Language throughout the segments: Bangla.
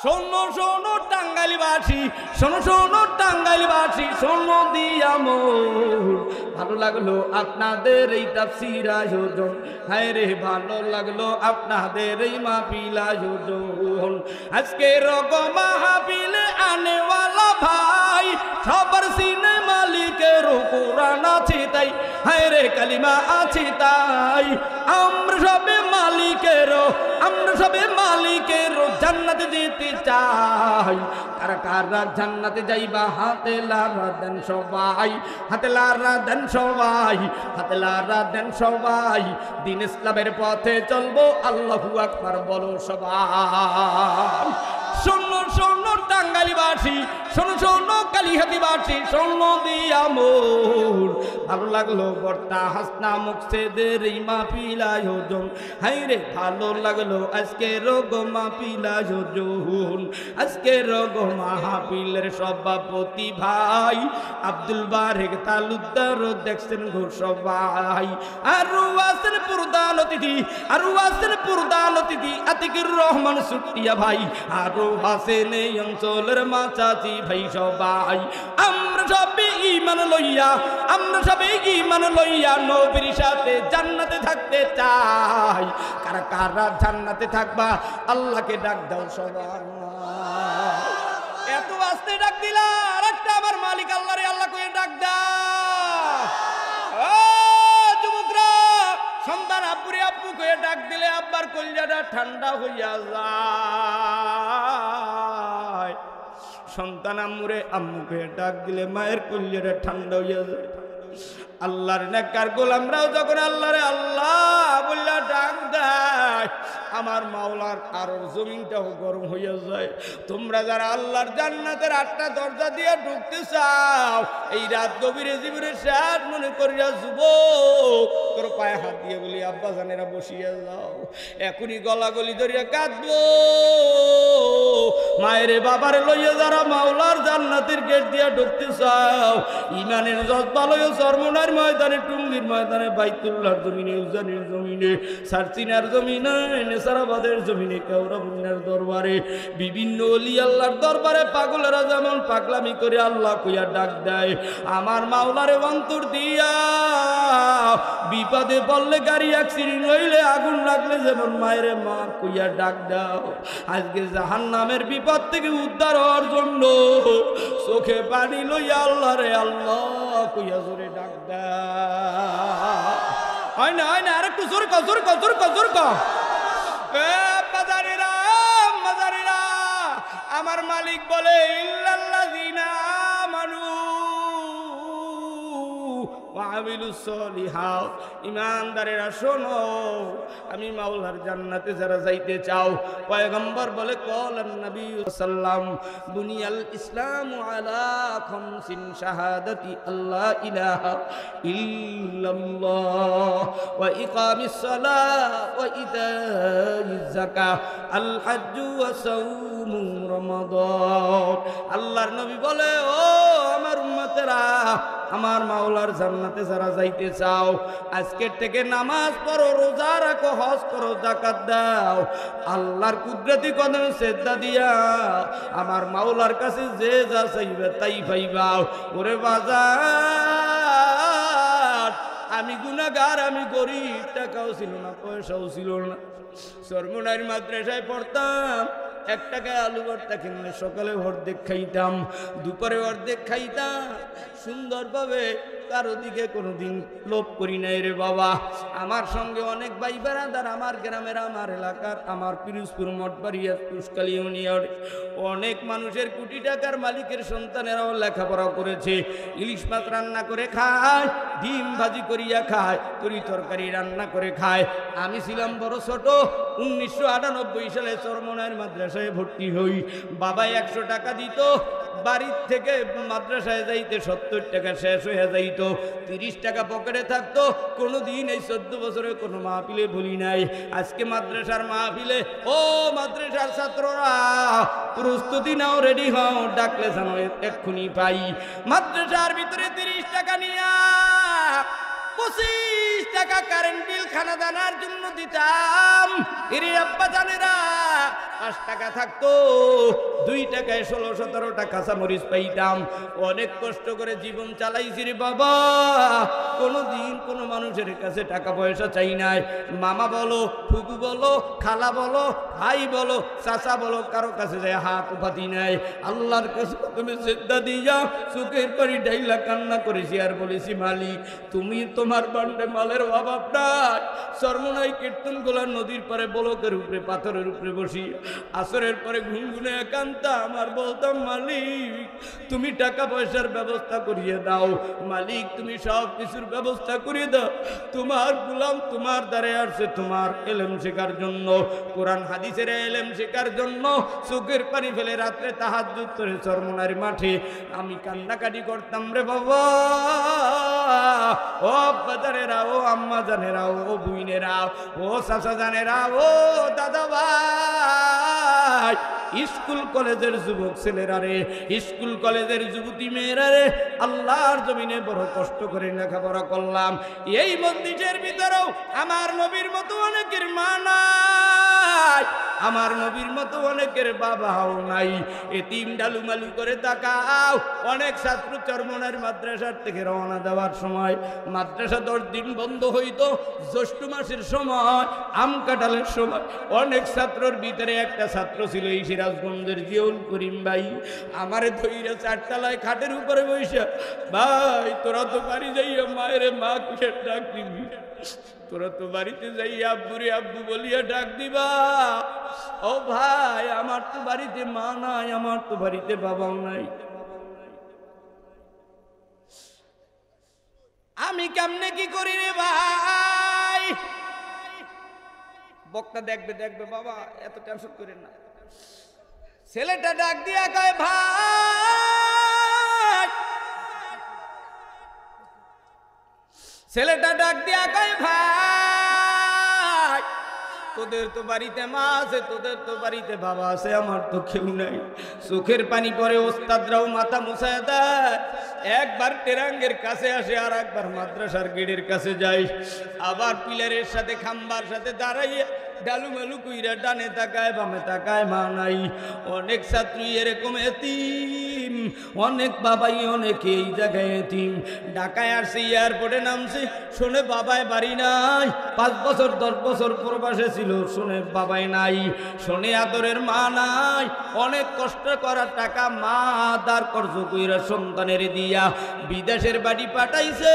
শোনো শোনো টাঙ্গাইলবাসী, শোনো শোনো টাঙ্গাইলবাসী, শোনো দিয়া মোর ভালো লাগলো আপনাদের এই তাফসীর আয়োজন। হায় রে ভালো লাগলো আপনাদের এই মাহফিল আয়োজন। আজকে রগ মাহফিলে আনেওয়ালা ভাই সবার সিনে মালিকের কোরআন আছে তাই, হায় রে কালিমা আছে তাই। আমরা সবে মালিকের জান্নাতে যেতে চাই। কারা কারা জান্নাতে যাইবা হাতে লারা দেন সবাই, হাতে লারা দেন সবাই, হাতে লারা দেন সবাই। দিন ইসলামের পথে চলবো, আল্লাহু আকবার বলো সবাই। শোনো শোনো টাঙ্গাইলবাসী, শোনো শোনো কালিহাতিবাসী, শোনো দিয়া মোর ভালো লাগলো বর্তা হাসনা মুকসেদের এই মাহফিল আয়োজন। হায় রে ভালো লাগলো আজকে রোগ মাহফিল আয়োজন। আজকে রোগ মাহফিলের সভাপতি ভাই আব্দুল বারেক তালুকদার দেখছেন ঘোর সবাই। আরো আছেন প্রধান অতিথি, আরো আছেন প্রধান অতিথি আতিকুর রহমান সুটিয়া ভাই, আরো আছেন এই অঞ্চলের মাচাচি ভাই সবাই। আমরা সবে ঈমান লইয়া, আমরা সবে ঈমান লইয়া নবীর সাথে জান্নাতে থাকতে চাই। কারা কারা জান্নাতে থাকবা আল্লাহকে ডাক দাও সবাই। এত আস্তে ডাক দিলা, আরেকটা আমার মালিক আল্লাহ রে আল্লাহ কইয়া ডাক দাও। ও যুবকরা, সন্তান আব্বুরে আব্বু কইয়া ডাক দিলে আব্বার কলিজাটা ঠান্ডা হইয়া যায়। সন্তান আম্মুরে আম্মুকে ডাক দিলে মায়ের কলিজাটা ঠান্ডা হইয়া যায়। আল্লাহর নেককার গোলামরাও যখন আল্লাহরে আল্লাহ বললা ডাক দেয়, আমার মাওলার আরো জমিনটাও গরম হইয়া যায়। তোমরা যারা আল্লাহর জান্নাতের 8টা দরজা দিয়ে ঢুকতে চাও, এই রাত গভীরে জীবনের শেষ মনে করিয়া যুবক তোর পায়ে হাত দিয়ে বলি আব্বা জানেরা বসিয়া যাও। এখনই গলাগলি ধরিয়া কাঁদবো। মায়েরে বাবারে লইয়া যারা মাওলার জান্নাতের গেট দিয়ে ঢুকতে চাও, ইমানের জজ্বা লইয়া চরমনার ময়দানে, টুঙ্গির ময়দানে, বাইতুল্লাহর জমিনে, উজানির জমিনে, সারচিনার জমিনে, নেসারাবাদের জমিনে, কেওড়াবুন্নার দরবারে, বিভিন্ন ওলি আল্লাহর দরবারে পাগলেরা যেমন পাগলামি করে আল্লাহ কইয়া ডাক দেয়, আমার মাওলারে অন্তর দিয়া বিপদে পড়লে, গাড়ি অ্যাক্সিডেন্ট হইলে, আগুন লাগলে যেমন মায়েরে মা কইয়া ডাক দাও। আজকে জাহান্নামের বিপদ থেকে উদ্ধার হওয়ার জন্য চোখে পানি লইয়া আল্লাহরে আল্লাহ কইয়া জোরে ডাক দাও। হয় না, হয় না, আরেকটু জোরে কও, জোরে কও, জোরে কও, জোরে কও। মাজারিরা, মাজারিরা, আমার মালিক বলে ইল্লাল্লাযিনা আমানু ওয়া আমিলুস সলিহাত। ঈমানদারেরা শোনো, আমি মাওলার জান্নাতে যারা যাইতে চাও, পয়গম্বর বলে কলান নবী সাল্লাম বুনিয়াল ইসলামু আলা খামসিন শাহাদাতি আল্লা ইলাহা ইল্লাল্লাহ ওয়া ইকামিস সালাহ ওয়া ইতাইজ যাকাহ আল হজ্জ ওয়া সাওমু রমাদান। আল্লাহর নবী বলে ও আমার উম্মতেরা, আমার মাওলার জান্নাতে যারা যাইতে চাও, আজকের থেকে নামাজ পড়ো, রোজা রাখো, হজ করো, যাকাত দাও, আল্লাহর কুদরতি কদমে সিজদা দিয়া আমার মাওলার কাছে যে যা চাইবে তাই পাইবা। ওরে বাজার, আমি গুনাহগার, আমি গরিব, টাকাও ছিল না, পয়সাও ছিল না, চরমনাইর মাদ্রাসায় পড়তাম। 1 টাকায় আলু ভর্তা কিনলে সকালে অর্ধেক খাইতাম, দুপুরে অর্ধেক খাইতাম। সুন্দরভাবে কারো দিকে কোনোদিন লোভ করি নাই রে বাবা। আমার সঙ্গে অনেক ভাই বেড়াদার, আমার গ্রামের, আমার এলাকার, আমার পিরোজপুর মঠবাড়িয়া তুষকালী ইউনিয়ন অনেক মানুষের কোটি টাকার মালিকের সন্তানেরাও লেখাপড়া করেছে। ইলিশ মাছ রান্না করে খায়, ডিম ভাজি করিয়া খায়, তরি তরকারি রান্না করে খায়। আমি ছিলাম বড় ছোট, 1998 সালে চরমনাইর মাদ্রাসায় ভর্তি হই। বাবা 100 টাকা দিত, বাড়ির থেকে মাদ্রাসায় যাইতে 70 টাকা শেষ হয়ে যাইত, 30 টাকা পকেটে থাকতো। কোনোদিন এই 14 বছরে কোনো মাহফিলে ভুলি নাই। আজকে মাদ্রাসার মাহফিলে, ও মাদ্রাসার ছাত্ররা প্রস্তুতি নাও, রেডি হও, ডাকলে জানো এক্ষুনি পাই। মাদ্রাসার ভিতরে 30 টাকা নিয়া 25 টাকা কারেন্ট বিল খানা দানার জন্য দিতাম। এরে আব্বা জানেরা 5 টাকা থাকতো, 2 টাকায় 16-17টা কাঁচামরিচ পাইতাম। অনেক কষ্ট করে জীবন চালাইছি রে বাবা, কোনোদিন কোনো মানুষের কাছে টাকা পয়সা চাই নাই। মামা বলো, ফুপু বলো, খালা বলো, ভাই বলো, চাচা বলো, কারো কাছে যায় হাত পাতি নাই। আল্লাহর কাছে তুমি সিদ্ধা দিয়া চোখের পানি ডাইলা কান্না করেছি আর বলেছি, মালিক তুমি তোমার বান্ডে মালের অভাব নাই। চরমনাই কীর্তনগুলা নদীর পরে বলকের উপরে পাথরের উপরে বসি আসরের পরে ঘুনঘুনে একান্তা আমার বলতাম, মালিক তুমি টাকা পয়সার ব্যবস্থা করিয়ে দাও, মালিক তুমি সব কিছুর ব্যবস্থা করিয়ে দাও। তোমার গোলাম তোমার দ্বারে আসছে তোমার এলেম শেখার জন্য, কোরআন হাদিসের এলেম শেখার জন্য। চোখের পানি ফেলে রাত্রে তাহাজ্জুদ করে চরমনার মাঠে আমি কান্নাকাটি করতাম রে বাবা। ও আব্বা জানেরা, ও আম্মা জানেরা, ও বুইনেরা, ও চাচা জানেরা, ও দাদা ভাই, স্কুল কলেজের যুবক ছেলেরা রে, স্কুল কলেজের যুবতী মেয়েরা রে, আল্লাহর জমিনে বড় কষ্ট করে লেখাপড়া করলাম। এই মসজিদের ভিতরেও আমার নবীর মতো অনেকের মা নাই, আমার নবীর মতো অনেকের বাবাও নাই। এতিম ডালুমালু করে তাকাও। অনেক ছাত্র চরমনার মাদ্রাসার থেকে রওনা দেওয়ার সময় মাদ্রাসা 10 দিন বন্ধ হইতো। জ্যৈষ্ঠ মাসের সময়, আম কাঁঠালের সময়, অনেক ছাত্রর ভিতরে একটা ছাত্র ছিল এই সিরাজগঞ্জের জিয়াউল করিম ভাই। আমারে ধইরা 4 তলায় খাটের উপরে বসে, ভাই তোরা তো বাড়ি যাইয়া মায়ের মা কিসের ডাক দিবি, তোরা তো বাড়িতে যাই আব্বুরে আব্বু বলিয়া ডাক দিবা। ও ভাই আমার তো বাড়িতে মা নাই, আমার তো বাড়িতে বাবাও নাই, আমি কেমনে কি করি রে ভাই? বক্তা দেখবে দেখবে, বাবা এত টেনশন করেন না। ছেলেটা ডাক দিয়া কয়, ভাই, ছেলেটা ডাক দিয়া কয়, ভাই তোদের তো বাড়িতে মা আছে, তোদের তো বাড়িতে বাবা আছে, আমার তো কেউ নাই। চোখের পানি পরে ওস্তাদরাও মাথা মুছায় দেয়। একবার টেরাঙ্গের কাছে আসে, আর একবার মাদ্রাসার গেটের কাছে যাই, আবার পিলারের সাথে খাম্বার সাথে দাঁড়াইয়া ডালুমালু কইরা ডানে তাকায় বামে তাকায়, মা নাই। অনেক ছাত্রী এরকম এতিম, অনেক বাবাই অনেকে এই জায়গায় এতিম। ঢাকায় আসছে, এয়ারপোর্টে নামছে, শোনে বাবায় বাড়ি নাই। 5 বছর 10 বছর প্রবাসে ছিল, শোনে বাবাই নাই, শোনে আদরের মা নাই। অনেক কষ্ট করা টাকা মা আদার কর্জ কইরা সন্তানের দিয়া বিদেশের বাড়ি পাঠাইছে।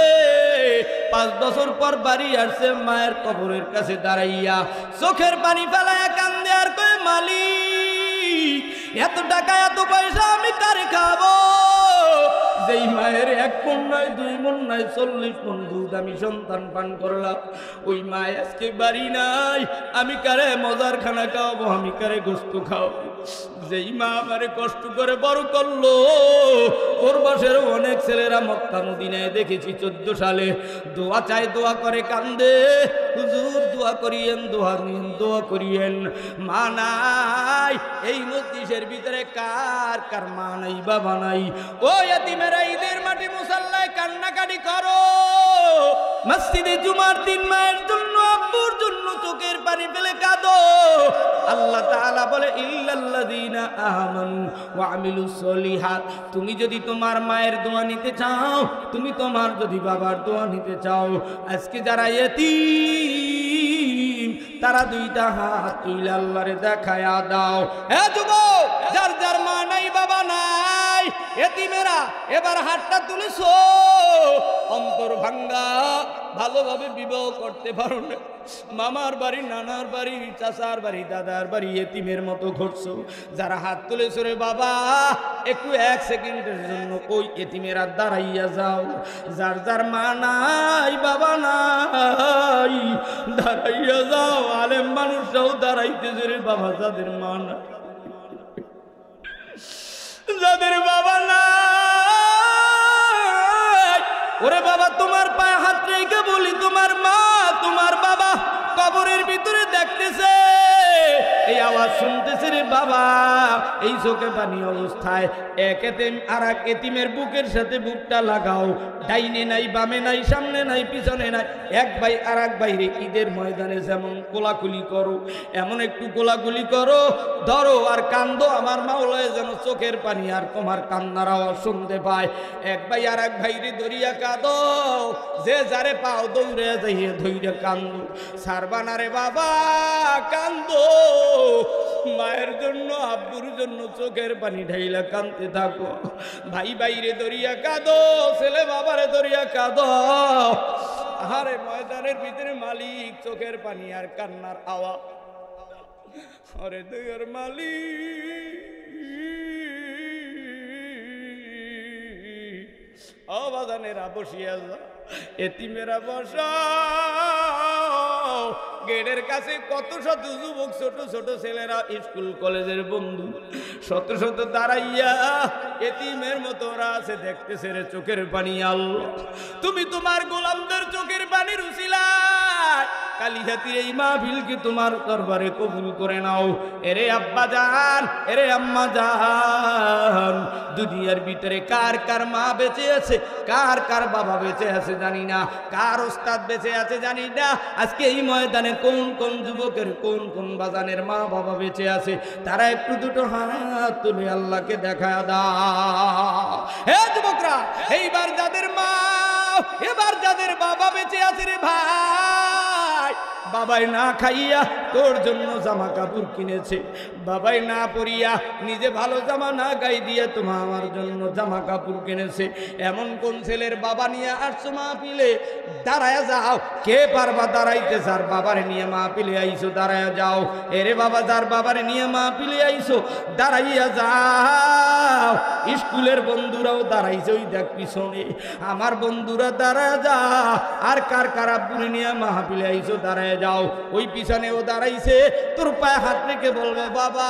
5 বছর পর বাড়ি আসছে, মায়ের কবরের কাছে দাঁড়াইয়া চোখের পানি ফেলাইয়া কান্দে আর কয়, মালিক এত টাকা এত পয়সা আমি কারে খাবো? যেই মায়ের 1 মণ নয় 2 মণ নয় 40 মণ দুধ আমি সন্তান পান করলাম, ওই মা আজকে বাড়ি নাই, আমি কারে মজার খানা খাওয়াবো, আমি কারে গোস্ত খাওয়াবো? যেই মা আমারে কষ্ট করে বড় করলো। প্রবাসের অনেক ছেলেরা মক্কা মদিনায় দেখেছি 14 সালে দোয়া চায়, দোয়া করে কান্দে, হুজুর দোয়া করিয়েন, দোয়া নিন, দোয়া করিয়েন। মা নাই এই মসজিদের ভিতরে কার কার মা নাই বাবা নাই? ও ইয়াতিমেরা ঈদের মাটি মুসাল্লায় কান্নাকাটি করো, মসজিদে জুমার দিন মায়ের জন্য আব্বুর জন্য চোখের পানি ফেলে কাঁদো। আল্লাহ তাআলা বলে, ইল্লাল্লাযীনা আমানু ওয়া আমিলুস সলিহাত। তুমি যদি তোমার মায়ের দোয়া নিতে চাও, তুমি তোমার যদি বাবার দোয়া নিতে চাও, আজকে যারা ইতিম তারা 2টা হাত তুলে আল্লাহরে দেখায়া দাও। হে যুবক, যার যার মা নাই বাবা নাই, এতিমেরা এবার হাতটা তুলেছো, অন্তর ভাঙ্গা, ভালোভাবে বিবাহ করতে পারো না, মামার বাড়ি, নানার বাড়ি, চাচার বাড়ি, দাদার বাড়ি এতিমের মতো ঘটছো। যারা হাত তুলেছো রে বাবা, একটু 1 সেকেন্ডের জন্য ওই এতিমেরা দাঁড়াইয়া যাও। যার যার মা নাই বাবা নাই, দাঁড়াইয়া যাও। আলেম মানুষরাও দাঁড়াইতেছে রে বাবা, যাদের মা নাই, যাদের বাবা নাই, ওরে বাবা তোমার পায়ে হাত রেখে বলি, তোমার মা তোমার বাবা কবরের ভিতরে দেখতেছে, এই আওয়াজ শুনতেছে রে বাবা, এই চোখে পানি অবস্থায় এক এতিম আর এক এতিমের বুকের সাথে বুকটা লাগাও, ডাইনে নাই বামে নাই সামনে নাই পিছনে নাই, এক ভাই আর এক ভাইরে ঈদের ময়দানে যেমন কোলাকুলি করো এমন একটু কোলাকুলি করো, ধরো আর কান্দো, আমার মাওলায় যেন চোখের পানি আর তোমার কান্নার আওয়াজ শুনতে পায়। এক ভাই আর এক ভাইরে ধরিয়া কাঁদো, যে যারে পাও দৌড়ে যাইয়ে ধৈর্য কান্দো, সারবানা রে বাবা কান্দো, মায়ের জন্য আব্বুর জন্য চোখের পানি ঢাইলা কাঁদতে থাকো, ভাই ভাইরে ধরিয়া কাঁদো, ছেলে বাবারে ধরিয়া কাঁদো। আরে ময়দানের ভিতরে মালিক চোখের পানি আর কান্নার আওয়াজ, আরে দুইয়ের মালিক অবাদানেরা বসিয়া যা, এতিমেরা বসা, গেটের কাছে কত শত যুবক ছোট ছোট ছেলেরা স্কুল কলেজের বন্ধু শত শত দাঁড়াইয়া এতিমের মতো ওরা আছে, দেখতেছে রে চোখের পানি। আল্লাহ তুমি তোমার গোলামদের চোখের পানির উসিলায় কালিহাতির এই মাহফিলকে তোমার দরবারে কবুল করে নাও। এরে আব্বা জান, এরে আম্মা জান, দুনিয়ার ভিতরে কার কার মা বেঁচে আছে, কার কার বাবা বেঁচে আছে জানি না, কার ওস্তাদ বেঁচে আছে জানি না। আজকে এই ময়দানে কোন কোন যুবকের কোন কোন বাজানের মা বাবা বেঁচে আছে, তারা একটু দুটো হাত তুলে আল্লাহকে দেখা দাও। হে যুবকরা, এইবার যাদের মা এবার যাদের বাবা বেঁচে আছে রে ভাই, বাবাই না খাইয়া তোর জন্য জামা কাপড় কিনেছে, বাবাই না পরিয়া নিজে ভালো জামা না গাই দিয়ে তোমার আমার জন্য জামা কাপড় কিনেছে, এমন কোন ছেলের বাবা নিয়ে আসছো মাহফিলে, দাঁড়ায় যাও। কে পারবা দাঁড়াইতে? যার বাবারে নিয়ে মাহফিলে আইছো দাঁড়ায় যাও। এরে বাবা, যার বাবারে নিয়ে মাহফিলে আইছো দাঁড়াইয়া যাও। স্কুলের বন্ধুরাও দাঁড়াইছে, ওই দেখ পিছনে আমার বন্ধুরা দাঁড়ায় যা। আর কার কার আব্বুরে নিয়ে মাহফিলে আইছো দাঁড়ায় যাও। ওই পিছনেও দাঁড়াইছে, তোর পায়ে হাত রেখে বলবো বাবা,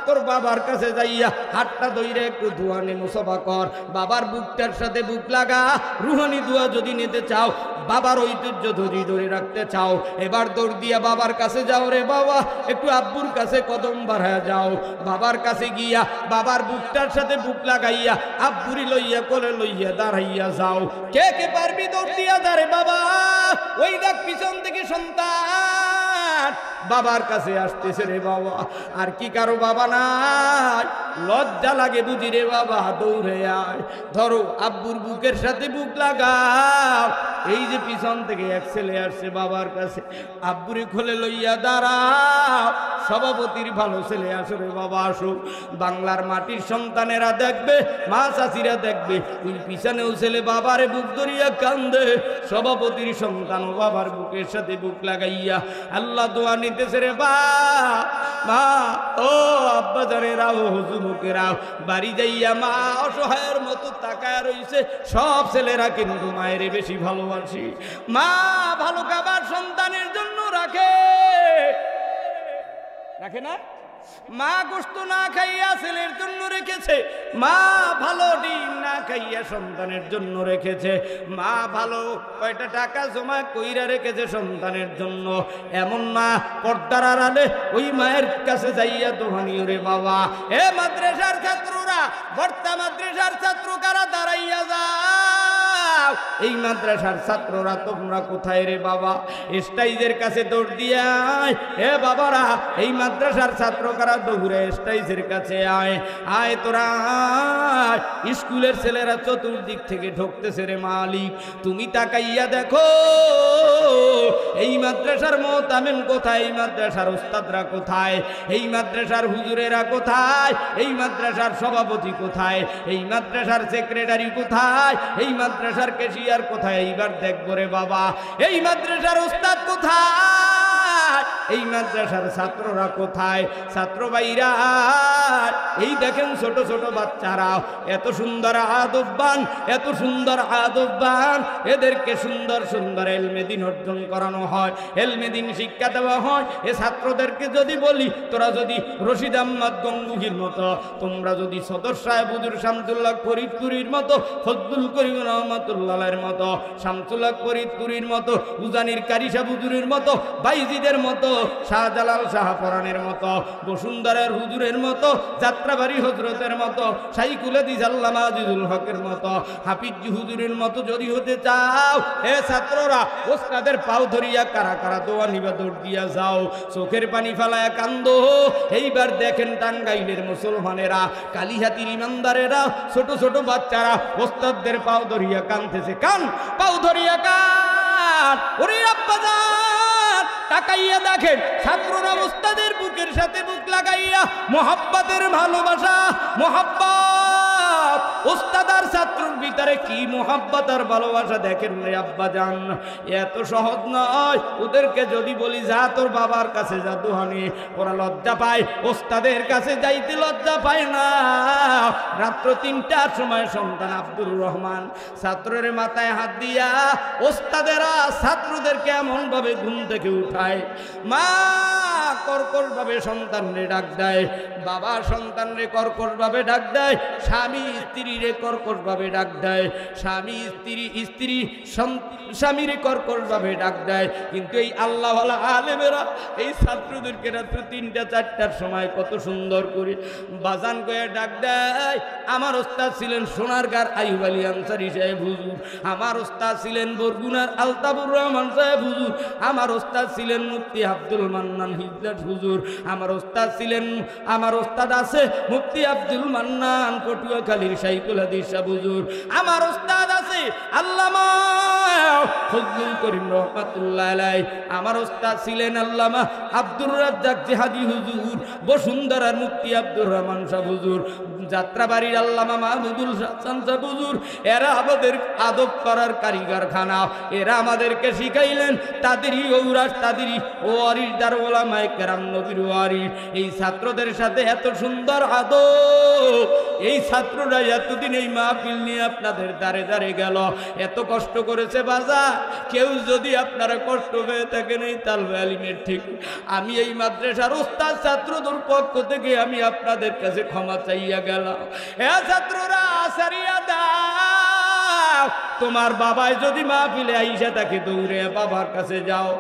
তোর বাবার কাছে যাইয়া হাতটা ধইরে একটু ধোয়া নে, মুসাফা কর, বাবার বুকটার সাথে বুক লাগা। রুহানি দোয়া যদি নিতে চাও, বাবার ঐতিহ্য ধরে ধরে রাখতে চাও, এবার দৌড় দিয়া বাবার কাছে যাও রে বাবা, একটু আব্বুর কাছে কদম বাড়ায় যাও। বাবার কাছে গিয়া বাবার বুকটার সাথে বুক লাগাইয়া আব্বুরি লইয়া কোলে লইয়া দাঁড়াইয়া যাও। কে কে পারবি দৌড় দিয়া দাঁড়ে বাবা? ওই দেখ পিছন থেকে সন্তান বাবার কাছে আসতেছে রে বাবা। আর কি কারো বাবা নাই? লজ্জা লাগে বুঝি রে বাবা, দৌড়ে আয়, ধরো আব্বুর বুকের সাথে বুক লাগাও। এই যে পিছন থেকে এক ছেলে আসছে বাবার কাছে, আব্বুরে খোলে লইয়া দাঁড়াও। সভাপতির ভালো ছেলে আসো রে বাবা, আসো। বাংলার মাটির সন্তানেরা দেখবে, মা চাচিরা দেখবে, ওই পিছনেও ছেলে বাবারে বুক ধরিয়া কান্দে। সভাপতির সন্তান ও বাবার বুকের সাথে বুক লাগাইয়া আল্লাহ দোয়া নিতেছে রে মা। ও আব্বা জানেরাও, যুবকেরাও বাড়ি যাইয়া মা অসহায়ের মতো তাকায় রইছে। সব ছেলেরা কিন্তু মায়ের বেশি ভালোবাসি। মা ভালো খাবার সন্তানের জন্য রাখে, রাখে না? মা গোশত না খাইয়া ছেলের জন্য রেখেছে, মা ভালো ডিম না খাইয়া সন্তানের জন্য রেখেছে, মা ভালো কয়টা টাকা জমা কইরা রেখেছে সন্তানের জন্য। এমন না পর্দার আড়ালে ওই মায়ের কাছে যাইয়া দোহানিও রে বাবা। এ মাদ্রাসার ছাত্ররা, বর্তা মাদ্রাসার ছাত্র কারা দাঁড়াইয়া যাও। এই মাদ্রাসার ছাত্ররা তোমরা কোথায় রে বাবা? স্টাইজের কাছে দৌড় দিয়া আয়। এ বাবারা, এই মাদ্রাসার ছাত্র কারা দৌড়ে স্টাইজের কাছে আয়। আয় তোরা আয়। স্কুলের ছেলেরা চতুর্দিক থেকে ঢুকতেছে রে মালিক, তুমি তাকাইয়া দেখো এই মাদ্রাসার মোতামেম কোথায়, এই মাদ্রাসার ওস্তাদরা কোথায়, এই মাদ্রাসার হুজুরেরা কোথায়, এই মাদ্রাসার সভাপতি কোথায়, এই মাদ্রাসার সেক্রেটারি কোথায়, এই মাদ্রাসার ক্যাশিয়ার কোথায়? এইবার দেখবো রে বাবা, এই মাদ্রাসার ওস্তাদ কোথায়, এই মাদ্রাসার ছাত্ররা কোথায়? ছাত্র ভাইরা এই দেখেন ছোট ছোট বাচ্চারা এত সুন্দর আদববান, এত সুন্দর আদববান। এদেরকে সুন্দর সুন্দর এলমেদিন অর্জন করানো হয়, এলমেদিন শিক্ষা দেওয়া হয়। এ ছাত্রদেরকে যদি বলি, তোরা যদি রশিদ আহমদ গঙ্গুহির মতো, তোমরা যদি সদর সাহেব হুজুর শামসুল্লাহ ফরিদপুরীর মতো, ফজলুল করিম রহমাতুল্লাহের মতো, শামসুল্লাহ ফরিদপুরীর মতো, উজানির কারি সাহেব হুজুরের মতো, বাইজিদের মতো শাহজালাল শাহপরানের মতো, বসুন্ধরার হুজুরের মতো, যাত্রাবাড়ি হজরতের মতো, শাইকুলাদি আল্লামা আজিজুল হকের মতো, হাফিজ হুজুরের মতো যদি হতে চাও, এ ছাত্ররা ওস্তাদের পাও ধরিয়া কারা কারা দোয়া নিবা দৌড় দিয়া যাও, চোখের পানি ফালায়া কান্দো। এইবার দেখেন টাঙ্গাইলের মুসলমানেরা, কালিহাতির ইমানদারেরা, ছোট ছোট বাচ্চারা ওস্তাদদের পাও ধরিয়া কানতেছে। কান, পাও ধরিয়া কান। ওরে আব্বাজান তাকাইয়া দেখেন ছাত্ররা ওস্তাদের বুকের সাথে বুক লাগাইয়া মোহাব্বতের ভালোবাসা, মোহাব্বত ওস্তাদ আর ছাত্রর ভিতরে কি মোহাব্বত আর ভালোবাসা দেখেন রে আব্বাজান। এত সহজ নয়। ওদেরকে যদি বলি যা তোর বাবার কাছে যা দোহানি, ওরা লজ্জা পায়, ওস্তাদের কাছে যাইতে লজ্জা পায় না। রাত্র ৩টার সময় সন্তান আব্দুর রহমান ছাত্রের মাথায় হাত দিয়া ওস্তাদেরা ছাত্রদেরকে এমন ভাবে ঘুম থেকে উঠায়, মা কর্কশ ভাবে সন্তানরে ডাক দেয়, বাবা সন্তানরে কর্কশ ভাবে ডাক দেয়, স্বামী স্ত্রীরে কর্কশ ভাবে ডাক দেয়, স্বামী স্ত্রী স্বামীরে কর্কশ ভাবে ডাক দেয়। কিন্তু এই আল্লাহওয়ালা আলেমেরা এই ছাত্রদেরকে রাত্র ৩টা-৪টার সময় কত সুন্দর করে বাজান করে ডাক দেয়। আমার ওস্তাদ ছিলেন সোনারগাঁর আইয়ুব আলী আনসারী সাহেব হুজুর, আমার ওস্তাদ ছিলেন বরগুনার আলতাবুর রহমান সাহেব হুজুর, আমার ওস্তাদ ছিলেন মুফতি আব্দুল মান্নান হিজলাত হুজুর, আমার ওস্তাদ ছিলেন, আমার ওস্তাদ আছে মুফতি আব্দুল মান্নান পটুয়াখালীর শাইখুল হাদিস সাহেব হুজুর, আমার ওস্তাদ আছে আল্লামা ফজলুল করিম রহমাতুল্লাহ আলাইহি, আমার ওস্তাদ ছিলেন আল্লামা আব্দুর রাজ্জাক জিহাদি হুজুর, বসুন্ধরার মুফতি আব্দুর রহমান সাহেব হুজুর, যাত্রাবাড়ির আল্লামা মাহমুদুল হাসান সাহেব হুজুর। এরা আমাদের আদব করার কারিগরখানা, এরা আমাদেরকে শিখাইলেন তাদেরই ঔরাস, তাদেরই ওয়ারিস দার ওলামায়ে কেরাম নবীর ওয়ারিস। এই ছাত্রদের সাথে এত সুন্দর আদব, এই ছাত্ররা এতদিন এই মাহফিল নিয়ে আপনাদের দ্বারে দ্বারে গেল, এত কষ্ট করেছে বাজা। কেউ যদি আপনারা কষ্ট পেয়ে থাকেন এই তালবে আলিমের ঠিক, আমি এই মাদ্রাসার ওস্তাদ ছাত্রদের পক্ষ থেকে আমি আপনাদের কাছে ক্ষমা চাইয়া গেলাম। এ ছাত্ররা সারিয়া দাও, তোমার বাবাই যদি মাহফিলে আইসা থাকে দৌড়ে বাবার কাছে যাও।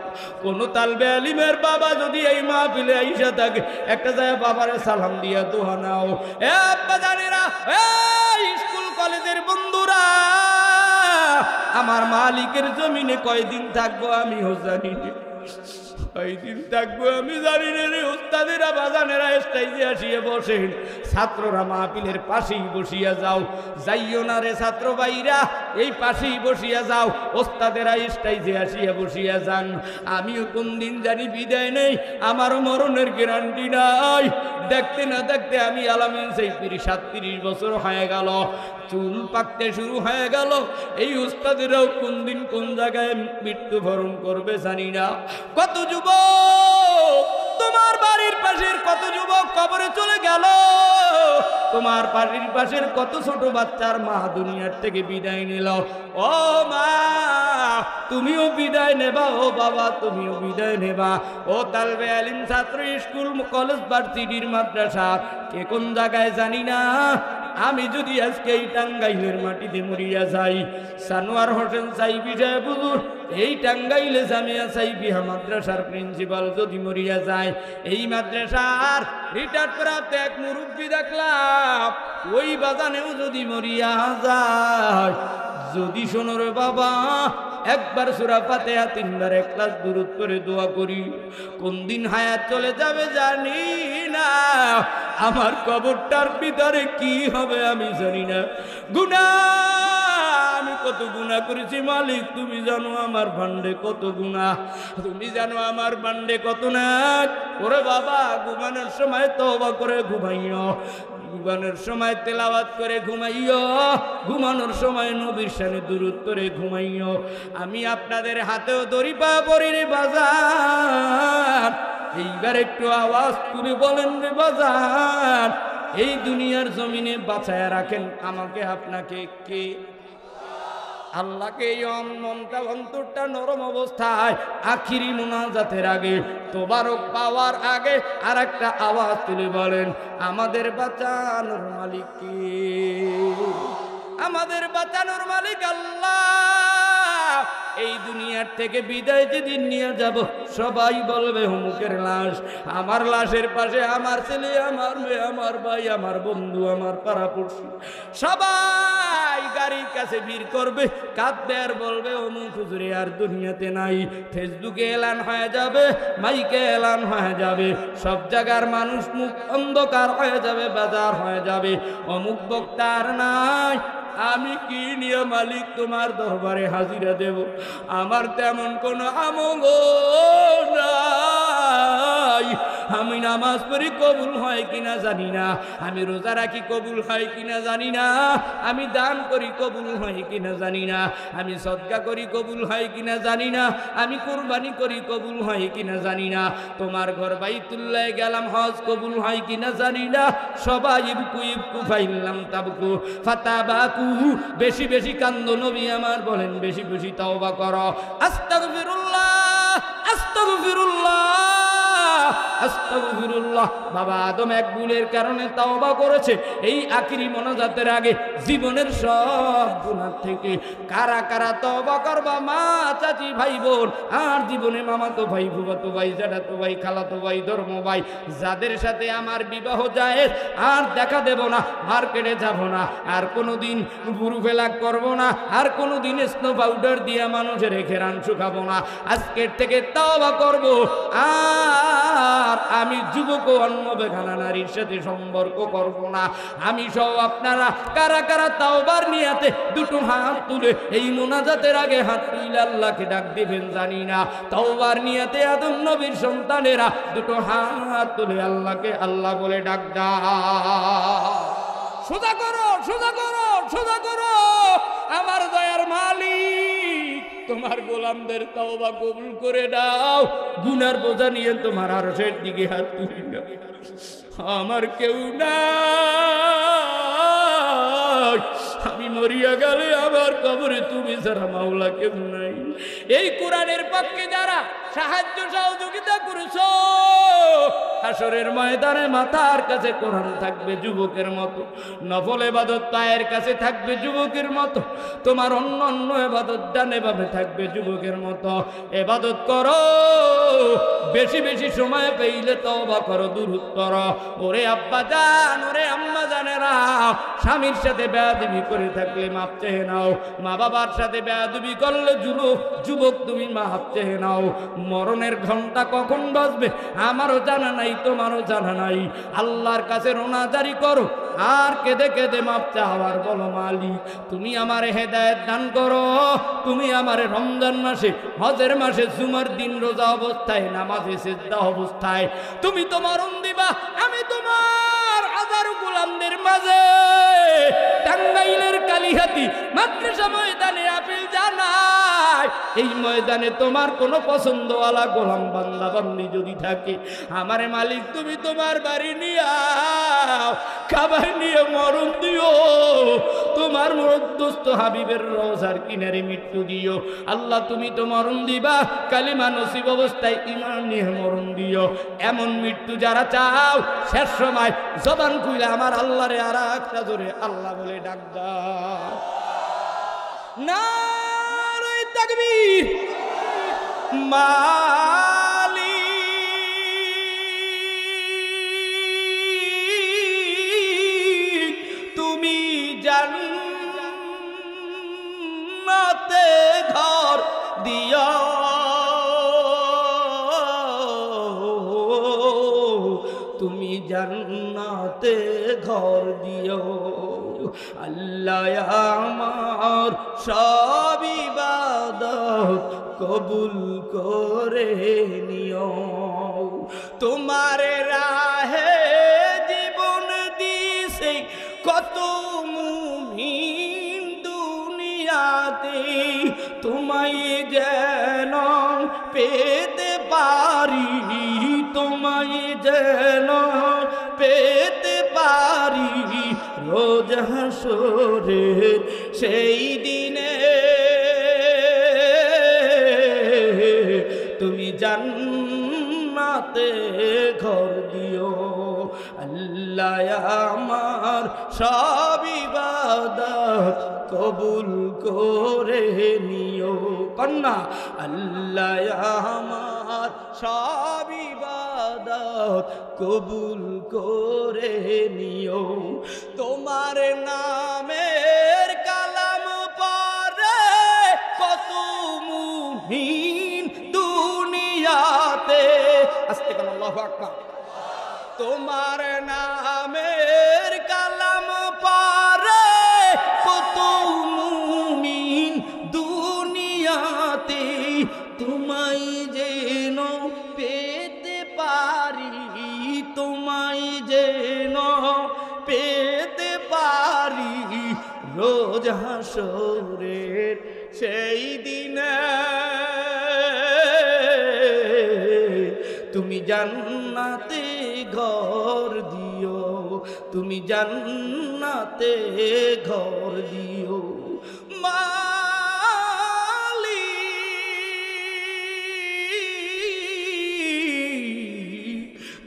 কোন তালবে আলিমের বাবা যদি এই মাহফিলে আইসা থাকে একটা যায় বাবারে সালাম দিয়া দোয়া নাও। এ আব্বা জানেরা, স্কুল কলেজের বন্ধুরা, আমার মালিকের জমিনে কয়দিন থাকবো আমিও জানি না, কয়দিন থাকবো আমি জানি না। ওস্তাদেরা বাজানেরা স্টেজে আসিয়া বসেন, ছাত্ররা মাহফিলের পাশেই বসিয়া যাও, যাইও না রে ছাত্র ভাইরা, এই পাশেই বসিয়া যাও। ওস্তাদেরা স্টেজে আসিয়া বসিয়া যান। আমিও কোন দিন জানি বিদায় নেই, আমারও মরণের গ্যারান্টি নাই। দেখতে না দেখতে আমি আলামিন সেই ৩৭ বছর হয়ে গেল, চুল পাকতে শুরু হয়ে গেল। এই উস্তাদেরাও কোন দিন কোন জায়গায় মৃত্যুবরণ করবে জানি না। কত যুবক তোমার বাড়ির পাশের, কত যুবক কবরে চলে গেল, তোমার বাড়ির পাশের কত ছোট বাচ্চার মা দুনিয়ার থেকে বিদায় নিল। ও মা তুমিও বিদায় নেবা, ও বাবা তুমিও বিদায় নেবা। ও তালবে আলিম ছাত্র, স্কুল কলেজ ভার্সিটির মাদ্রাসা কে কোন জায়গায় জানি না। আমি যদি আজকে এই টাঙ্গাইলের মাটিতে মরিয়া যাই, সানোয়ার হোসেন সাইফি সাহেব হুজুর এই টাঙ্গাইলে জামিয়া সাইফিয়া মাদ্রাসার প্রিন্সিপাল যদি মরিয়া যায়, এই মাদ্রাসার রিটায়ার্ড প্রাপ্ত এক মুরব্বী দেখলাম ওই বাজানেও যদি মরিয়া যায়, যদি শোনো রে বাবা একবার সূরা ফাতিহা 3 বার ইখলাস দুরূদ করে দোয়া করি, কোন দিন হায়াত চলে যাবে জানি না, আমার কবরটার ভিতরে কি হবে আমি জানি না। গুনাহ আমি কত গুনাহ করেছি মালিক তুমি জানো, আমার ভান্ডে কত গুনাহ, তুমি জানো আমার ভান্ডে কত না। ওরে বাবা ঘুমানোর সময় তওবা করে ঘুমাইও, ঘুমানোর সময় তেলাওয়াত করে ঘুমাইও, ঘুমানোর সময় নবীর শানে দুরূদ করে ঘুমাইও। আমি আপনাদের হাতেও দড়ি পা পড়ি রে বাজার, এইবার একটু আওয়াজ তুলে বলেন রে বাজার, এই দুনিয়ার জমিনে বাঁচায়া রাখেন আমাকে আপনাকে কে? আল্লাহকে এই মনটা অন্তরটা নরম অবস্থায় আখিরি মুনাজাতের আগে তোবারক পাওয়ার আগে আর একটা আওয়াজ তুলে বলেন আমাদের বাঁচানোর মালিক কে? আমাদের বাঁচানোর মালিক আল্লাহ। এই দুনিয়ার থেকে বিদায় যেদিন নিয়ে যাব সবাই বলবে অমুকের লাশ। আমার লাশের পাশে আমার ছেলে, আমার মেয়ে, আমার ভাই, আমার বন্ধু, আমার পাড়াপড়শি সবাই গাড়ির কাছে ভিড় করবে, কাঁদবে আর বলবে অমুক হুজুরে আর দুনিয়াতে নাই। ফেসবুকে এলান হয়ে যাবে, মাইকে এলান হয়ে যাবে, সব জায়গার মানুষ মুখ অন্ধকার হয়ে যাবে, বাজার হয়ে যাবে, অমুক বক্তা আর নাই। আমি কি নিয়ে মালিক তোমার দরবারে হাজিরা দেব? আমার তেমন কোনো আমল নাই। আমি নামাজ পড়ি কবুল হয় কিনা জানি না, আমি রোজা রাখি কবুল হয় কিনা জানি না, আমি দান করি কবুল হয় কিনা জানি না, আমি সদকা করি কবুল হয় কিনা জানি না, আমি কুরবানি করি কবুল হয় কিনা জানি না, তোমার ঘর বাইতুল্লাহ গেলাম হজ কবুল হয় কিনা জানি না। সবাই ইবকু ইবকু ফাইল্লাম তাবকু ফাতাবাকু, বেশি বেশি কান্দো নবী আমার বলেন, বেশি বেশি তওবা করো। আস্তাগফিরুল্লাহ আস্তাগফিরুল্লাহ আস্তাগফিরুল্লাহ। বাবা আদম এক ভুলের কারণে তওবা করেছে। এই আখিরি মোনাজাতের আগে জীবনের সব গুনাহ থেকে কারা কারা তওবা করবা? মা, চাচি, ভাই, বোন, আর জীবনে মামাতো ভাই, ফুফাতো ভাই, জ্যাঠাতো ভাই, খালাতো ভাই, ধর্ম ভাই, যাদের সাথে আমার বিবাহ জায়েজ, আর দেখা দেব না, মার্কেটে যাব না, আর কোনোদিন বুড়ু ফেলা করব না, আর কোনোদিন স্নো পাউডার দিয়ে মানুষের ঘেরান শুকাবো না। আজকের থেকে তওবা করব। আর আমি যুবক ও অন্য বেগানা নারীর সাথে সম্পর্ক করব না। আমি সব আপনারা কারা কারা তাওবার নিয়াতে দুটো হাত তুলে এই মোনাজাতের আগে হাত তুলে আল্লাহকে ডাক দিবেন জানি না। তাওবার নিয়াতে আদম নবীর সন্তানেরা দুটো হাত তুলে আল্লাহকে আল্লাহ বলে ডাক দাও। সোজা করো, সোজা করো, সোজা করো। আমার দয়ার মালিক তোমার গোলামদের তওবা কবুল করে দাও। গুনার বোঝা নিয়ে তোমার আরশের দিকে হাত তুলি না। আমার কেউ নাই, আমি মরিয়া গেলে আমার কবরে তুমি ছাড়া মাওলা কেউ নাই। এই কোরআনের পক্ষে যারা সাহায্য সহযোগিতা করেছো, হাসরের ময়দানে মাথার কাছে কোরআন থাকবে যুবকের মতো, নফল ইবাদত পায়ের কাছে থাকবে যুবকের মতো, তোমার অন্য অন্য ইবাদত ডানে বামে থাকবে যুবকের মতো। ইবাদত করো, বেশি বেশি সময় পেইলে তওবা করো, দুরূদ করো। ওরে আব্বা জান, ওরে আম্মা জানেরা, স্বামীর সাথে বেয়াদবি করে থাকলে মাপ চেয়ে নাও। মা বাবার সাথে বেয়াদবি করলে যুবক তুমি মাপ চেয়ে নাও। মরণের ঘন্টা কখন বাজবে আমারও জানা নাই, তোমারও জানা নাই। আল্লাহর কাছে রোনা জারি করো আর কেঁদে কেঁদে মাপ চাওয়ার বলো, মালিক তুমি আমারে হেদায়েত দান করো। তুমি আমারে রমজান মাসে, হজের মাসে, জুমার দিন রোজা অবস্থায়, নামাজে সিজদা অবস্থায় তুমি তোমার দিবা। আমি তোমার হাজারো গোলামদের মাঝে টাঙ্গাইলের কালিহাতি মাদ্রাসা ময়দানে আপিল জানাই, এই ময়দানে তোমার কোনো পছন্দওয়ালা গোলাম বান্দা বান্দি যদি থাকে, আমারে মালিক তুমি তোমার বাড়ি নিয়ে খাবার নিয়ে মরণ দিও। তোমার মরদ্দস্ত হাবিবের রওজার কিনারে মৃত্যু দিও। আল্লাহ তুমি তো মরণ দিবা, কালিমা নসিব অবস্থায় ঈমান নিয়ে মরণ দিও। এমন মৃত্যু যারা চাও, শেষ সময় জবান খুলে আমার আল্লাহরে আর একটা জোরে আল্লাহ বলে ডাক দাও। নারে তাকবীর। মালিক তুমি জান্নাতে ঘর দিও, তুমি জান্নাতে ঘর দিও। আল্লাহ আমার সব ইবাদত কবুল করে নিও। তোমার রাহে জীবন দিছে কত মুমিন দুনিয়াতে, তোমায় যেন পেতে পারি, তোমায় যেন পেতে পারি রোজ হাসরের সেই দিনে। তুমি জান্নাতে ঘর দিও। আল্লাহ আমার সব ইবাদত ইবাদত কবুল করে নিও। কন্যা আল্লাহ আমার সব ইবাদত কবুল করে নিও। তোমার নামের কালাম পড়ে কত মুমিন দুনিয়াতে, আস্তে কান আল্লাহু আকবার। তোমার নামের কালাম পড়ে কত মুমিন দুনিয়াতে, তোমায় যেন পেতে পারি, তোমায় যেন পেতে পারি রোজ হাসরের সেই দিনে। তুমি জান্নাতে ঘর দিও, তুমি জান্নাতে ঘর দিও মালিক,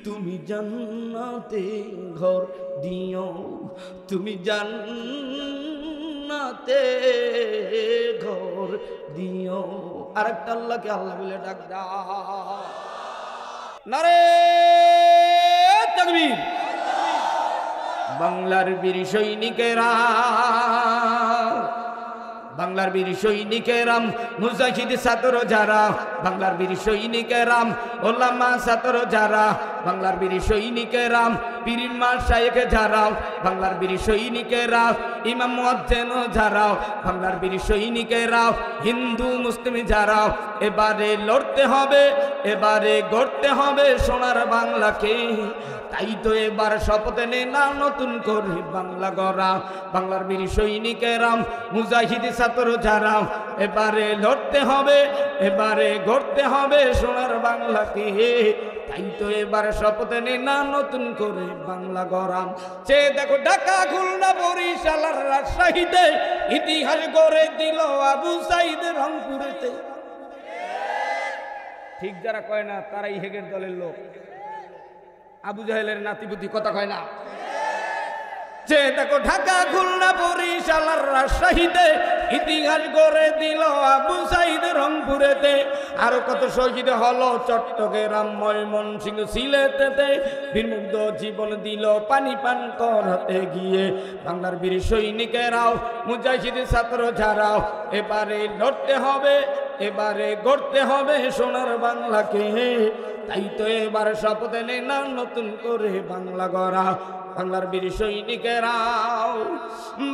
তুমি জান্নাতে ঘর দিও, তুমি জান্নাতে ঘর দিও। আরেকটা আল্লাহকে আল্লাহ বলে ডাক দাও। নারে তাকবীর। বাংলার বীর সৈনিকেরা, বাংলার বীর সৈনিকেরাম, মুজাহিদ ছাত্র যারা, বাংলার বীর সৈনিকেরাম, ওলামা ছাত্র যারা, বাংলার বীর সৈনিকেরাম, পীর মাশায়েখ যারা, বাংলার বীর সৈনিকেরা, ইমাম মুয়াজ্জিন যারা, বাংলার বীর সৈনিকেরা, হিন্দু মুসলিম যারা, এবারে লড়তে হবে, এবারে গড়তে হবে সোনার বাংলাকে। তাই তো এবার শপথ নে না নতুন করে বাংলা গড়া। বাংলার বীর সৈনিকেরাম, মুজাহিদ ছাত্র যারা, এবারে লড়তে হবে, এবারে গড়তে হবে সোনার বাংলাকে। তাই তো এবার শপথ নে না নতুন করে বাংলা গড়া। সে দেখো ঢাকা খুলনা বরিশাল আর রাজশাহীতে ইতিহাস গড়ে দিল আবু সাইদ রংপুরেতে। ঠিক যারা কয় না তারাই হেগের দলের লোক, আবু জাহেলের নাতিপুতি কথা কয় না। যে দেখো ঢাকা খুলনা বরিশাল আর রাজশাহীতে ইতিহাস গড়ে দিল আবু সাইদ রংপুরেতে। আরো কত শহীদ হলো চট্টগ্রাম ময়মনসিংহ সিলেটেতে, বীরমুগ্ধ জীবন দিল পানি পান করাতে গিয়ে। বাংলার বীর সৈনিকেরাও, মুজাহিদ ছাত্র যারাও, এবারে লড়তে হবে, এবারে গড়তে হবে সোনার বাংলাকে। তাই তো এবার শপথ নে না নতুন করে বাংলা গড়া। বাংলার বীর সৈনিকেরাও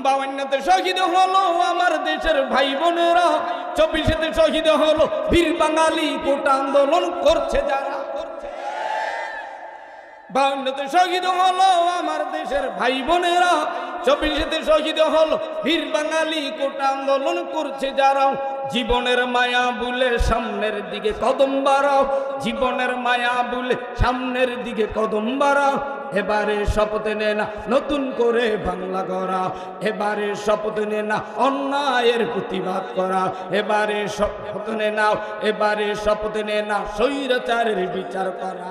52তে শহীদ হলো আমার দেশের ভাই বোনেরা, 24তে শহীদ হলো বীর বাঙালি কোটা আন্দোলন করছে যারা। 52তে শহীদ হলো আমার দেশের ভাই বোনেরা, 24তে শহীদ হলো বীর বাঙালি কোটা আন্দোলন করছে যারা। জীবনের মায়া বুলে সামনের দিকে কদম বাড়াও, জীবনের মায়া বুলে সামনের দিকে কদম বাড়াও। এবারে শপথ নে না নতুন করে বাংলা গড়া, এবারে শপথ নে না অন্যায়ের প্রতিবাদ করা, এবারে শপথ নে নাও, এবারে শপথ নে না স্বৈরাচারের বিচার করা।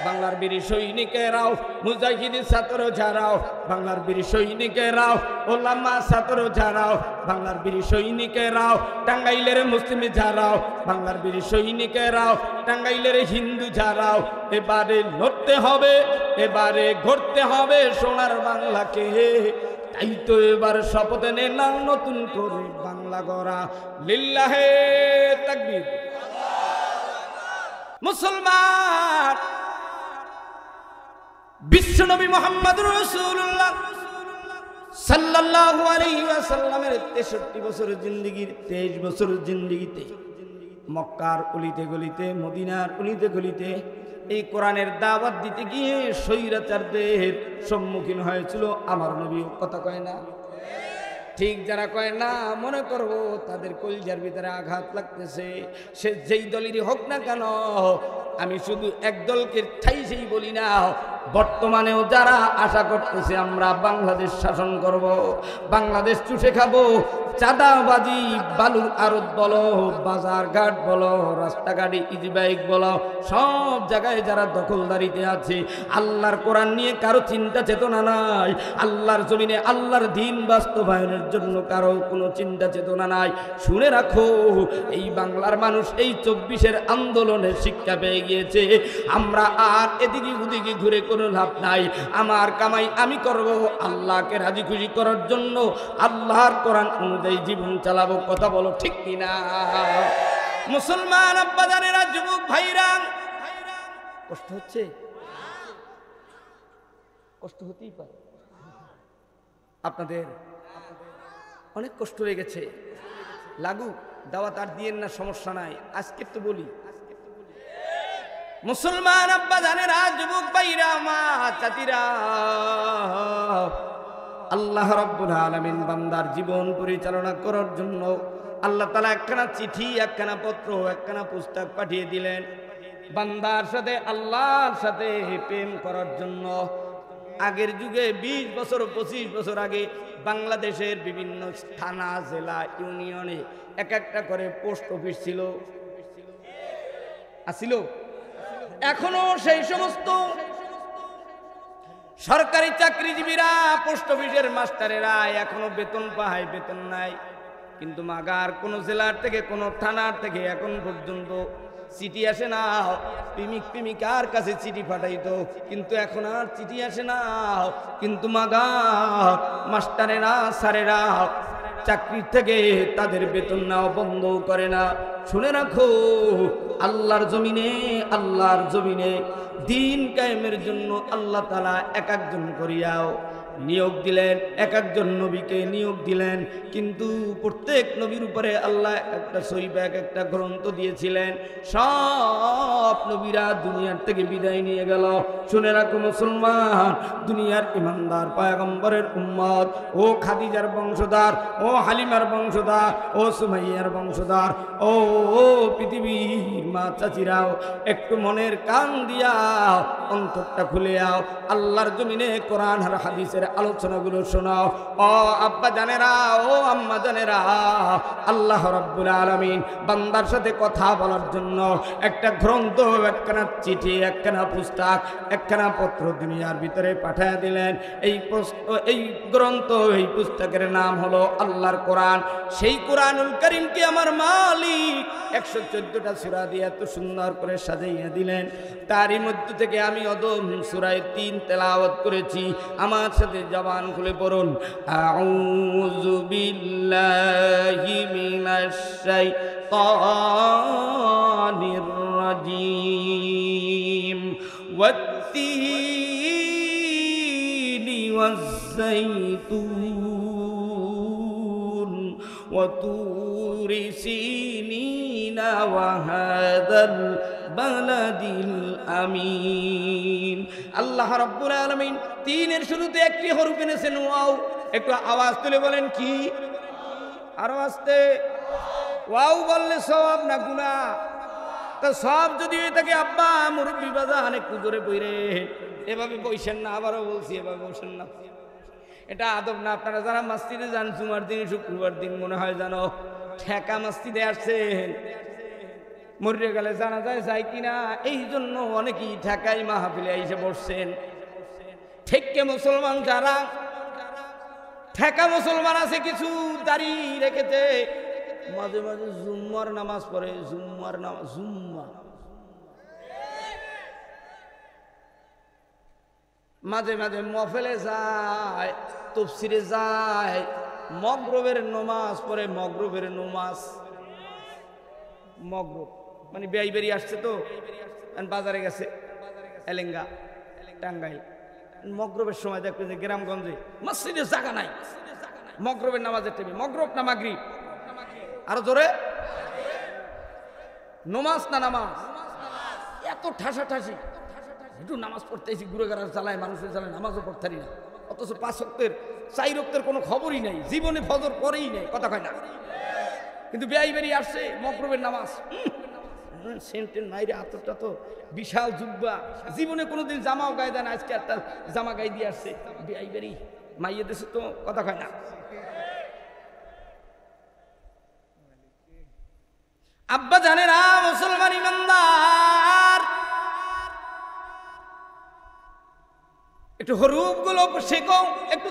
বাংলার বীর সৈনিকেরাও, মুজাহিদ ছাত্র যারাও, বাংলার বীর সৈনিকেরাও, ওলামা ছাত্র যারাও, বাংলার বীর সৈনিকেরাও, টাঙ্গাইলের মুসলিম যারাও, বাংলার বীর সৈনিকেরাও, টাঙ্গাইলের হিন্দু যারাও, এবারে লড়তে হবে, এবারে গড়তে হবে সোনার বাংলাকে। তাই তো এবার শপথ নে না নতুন করে বাংলা গড়া। লিল্লাহে তাকবীর। মুসলমান বিশ্বনবী মুহাম্মদুর রাসূলুল্লাহ সাল্লাল্লাহু আলাইহি ওয়াসাল্লামের 63 বছর জিন্দেগীর 23 বছর জিন্দেগিতে মক্কার অলিতে গলিতে, মদিনার অলিতে গলিতে এই কোরআনের দাওয়াত দিতে গিয়ে স্বৈরাচারদের সম্মুখীন হয়েছিল আমার নবী। কথা কয় না? ঠিক যারা কয় না মনে করবো তাদের কলিজার ভিতরে আঘাত লাগতেছে। সে যেই দলেরই হোক না কেন, আমি শুধু একদলকে ঠাইছেই বলি না, বর্তমানেও যারা আশা করতেছে আমরা বাংলাদেশ শাসন করব, বাংলাদেশ চুষে খাবো, চাঁদাবাজি, বালুর আড়ত বলো, বাজার ঘাট বলো, রাস্তাঘাটে ইজি বাইক বলো, সব জায়গায় যারা দখলদারিতে আছে, আল্লাহর কোরআন নিয়ে কারো চিন্তা চেতনা নাই, আল্লাহর জমিনে আল্লাহর দ্বীন বাস্তবায়নের জন্য কারো কোনো চিন্তা চেতনা নাই। শুনে রাখো, এই বাংলার মানুষ এই 24-এর আন্দোলনের শিক্ষা পেয়ে গিয়েছে। আমরা আর এদিকে ওদিকে ঘুরে কোনো লাভ নাই। আমার কামাই আমি করব আল্লাহকে রাজি খুশি করার জন্য, আল্লাহর কোরআন অনুযায়ী জীবন চালাবো। কথা বলো ঠিক কিনা? মুসলমান আব্বাজানেরা, যুবক ভাইরা, কষ্ট হচ্ছে? কষ্ট হতেই পারে, আপনাদের অনেক কষ্ট হয়ে গেছে, লাগুক, দাওয়াত আর দিয়েন না, সমস্যা নাই, আজকে তো বলি। মুসলমান আব্বাজানেরা, যুবক ভাইরা, মা চাচিরা, আল্লাহ রাব্বুল আলামিন বান্দার জীবন পরিচালনা করার জন্য আল্লাহ তাআলা একখানা চিঠি, একখানা পত্র, একখানা পুস্তক পাঠিয়ে দিলেন বান্দার সাথে, আল্লাহর সাথে প্রেম করার জন্য। আগের যুগে 20 বছর 25 বছর আগে বাংলাদেশের বিভিন্ন থানা, জেলা, ইউনিয়নে এক একটা করে পোস্ট অফিস ছিল, আছিল। এখনো সেই সমস্ত সরকারি চাকরিজীবীরা, পোস্ট অফিসের মাস্টারেরা এখনো বেতন পায়, বেতন নাই। কিন্তু মাগার কোন জেলার থেকে, কোন থানার থেকে এখন পর্যন্ত চিঠি আসে না। প্রেমিকার কাছে চিঠি পাঠাইতো, কিন্তু এখন আর চিঠি আসে না। কিন্তু মাগার মাস্টারেরা, স্যারেরা চাকরি থেকে তাদের বেতন নাও বন্ধ করে না। শুনে রাখো, আল্লাহর জমিনে দিন কায়েমের জন্য আল্লাহ তাআলা এক একজন করিয়াও নিয়োগ দিলেন, এক একজন নবীকে নিয়োগ দিলেন। কিন্তু প্রত্যেক নবীর উপরে আল্লাহ একটা সহিফা, একটা গ্রন্থ দিয়েছিলেন। সব নবীরা দুনিয়ার থেকে বিদায় নিয়ে গেল। শুনে রাখো মুসলমান, দুনিয়ার ইমানদার পয়গম্বরের উম্মত, ও খাদিজার বংশধর, ও হালিমার বংশধর, ও সুমাইয়ার বংশধর, ও পৃথিবীর মা চাচিরাও, একটু মনের কান দিয়া অন্তরটা খুলে আও, আল্লাহর জমিনে কোরআন আর হাদিসের আলোচনাগুলো শোনাও। ও আব্বা জানেরা, ও আম্মা জানেরা, আল্লাহ রাব্বুল আলামিন বান্দার সাথে কথা বলার জন্য একটা গ্রন্থ, একখানা চিঠি, একখানা পুস্তক, একখানা পত্র দুনিয়ার ভিতরে পাঠিয়ে দিলেন। এই গ্রন্থ, এই পুস্তকের নাম হলো আল্লাহর কোরআন। সেই কোরআনুল কারীমকে আমার মালিক 114টা সূরা দিয়ে এত সুন্দর করে সাজাইয়া দিলেন। তারই মধ্য থেকে আমি অদম সূরা 3 তেলাওয়াত করেছি। আমার সাথে জবান খুলে পড়ুন, আউযু বিল্লাহি মিনাশ শাইতানির রাজীম, ওয়াত-তিনি ওয়াজ-যাইতুন ওয়া তুরি সিনিনা ওয়া হাযাল বালাদিল আমিন। আল্লাহ রাব্বুল আলামিন 3-এর শুরুতে একটি হরফ এনেছেন ওয়াও। একটু আওয়াজ তুলে বলেন কি? আরো আস্তে। ওয়াও বললে সওয়াব না গুনাহ? তো সব যদি হয়ে থাকে, আব্বা মুরব্বি বাজান একটু জোরে বইরে, এভাবে বইছেন না। আবারও বলছি, এভাবে বসেন না, এটা আদব না। আপনারা যারা মসজিদে যান জুমার দিন, শুক্রবার দিন, মনে হয় জানো ঠেকা মসজিদে আসছেন, মরে গেলে জানা যায় কিনা, এই জন্য অনেকেই ঠেকাই মাহফিলে এসে বসছেন। ঠেকে মুসলমান যারা, ঠেকা মুসলমান আছে, কিছু দাড়ি রেখেছে, মাঝে মাঝে জুম্মার নামাজ পড়ে, জুম্মার নামাজ, জুম্মা মাঝে মাঝে মফেলে যায়, তফসিরে যায়, মগরবের নমাজ পড়ে, মগরবের নমাজ, মগরব মানে বেয়াই বেরিয়ে আসছে তো, বাজারে গেছে, এলেঙ্গা, টাঙ্গাইল, মগরবের সময় দেখবে যে গ্রামগঞ্জে মসজিদে জায়গা নাই, মগরবের নামাজের টেবিল, মগরব না মাগরিব, আরো জোরে, নমাজ না নামাজ, এত ঠাসাঠাসি, একটু নামাজ পড়তেছি, ঘুরে ঘেরার জ্বালায়, মানুষের জ্বালায় নামাজও পড়তারি না, অথচ 5 ওয়াক্তের 4 ওয়াক্তের কোনো খবরই নাই, জীবনে ফজর পরেই নেই, কথা কয় না, কিন্তু বেয়াই বেরিয়ে আসছে মগরবের নামাজ, সেন্টের মাইরে আতরটা তো বিশাল জুব্বা, জীবনে কোনোদিন জামাও গায়ে দেয় না, আজকে একটা জামা গায়ে দিয়ে আসছে, বিয়াই বেরি মাইয়ে দেশে তো কথা কয় না। আব্বা জানে না মুসলমান ইমানদার, একটু হরুফ গুলো শেখো, একটু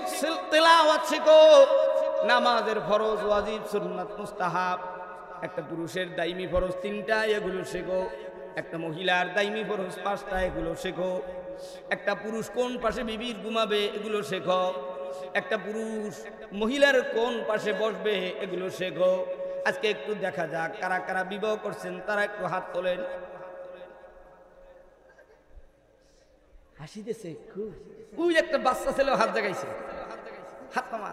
তেলাওয়াত শেখো। নামাজের ফরজ, ওয়াজিব, সুন্নাত, মুস্তাহাব, একটা পুরুষের দাইমি ফরজ 3টা, এগুলো শেখো। একটা মহিলার দাইমি ফরজ 5টা, এগুলো শেখো। একটা পুরুষ কোন পাশে বিবির ঘুমাবে, এগুলো শেখো। একটা পুরুষ মহিলার কোন পাশে বসবে, এগুলো শেখো। আজকে একটু দেখা যাক কারা কারা বিবাহ করছেন, তারা একটু হাত তোলেন। হাসি দিয়েছে খুব, ওই একটা বাচ্চা ছেলে হাত জাগাইছে, হাত নামা,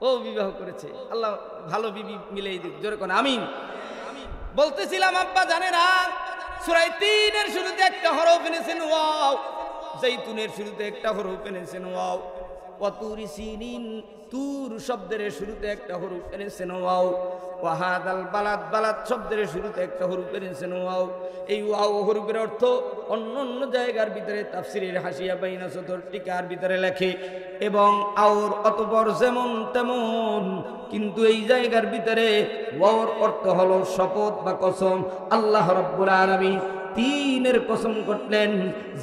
ও বিবাহ করেছে, আল্লাহ ভালো বিবি মিলেই দিক, জোরে কোন আমিন। বলতেছিলাম আব্বা জানে না, সূরা 3-এর শুরুতে একটা হরফ এনেছেন ওয়াও, জাইতুনের শুরুতে একটা হরফ এনেছেন ওয়াও, ওয়াতুরি সিনিন, তুর শব্দের শুরুতে একটা হরফ এনেছেন ওয়াও, ওয়াহাদাল বালাদ, বালাদ শব্দের শুরুতে একটা হরফ এনেছেন ওয়াও। এই ওয়াও হরফের অর্থ অন্য অন্য জায়গার ভিতরে তাফসিরের হাসিয়া বাইনা সদর টিকার ভিতরে লেখে এবং আওর অতপর যেমন তেমন, কিন্তু এই জায়গার ভিতরে ওয়াওর অর্থ হলো শপথ বা কসম। আল্লাহ রাব্বুল আলামিন 3-এর কসম কাটলেন,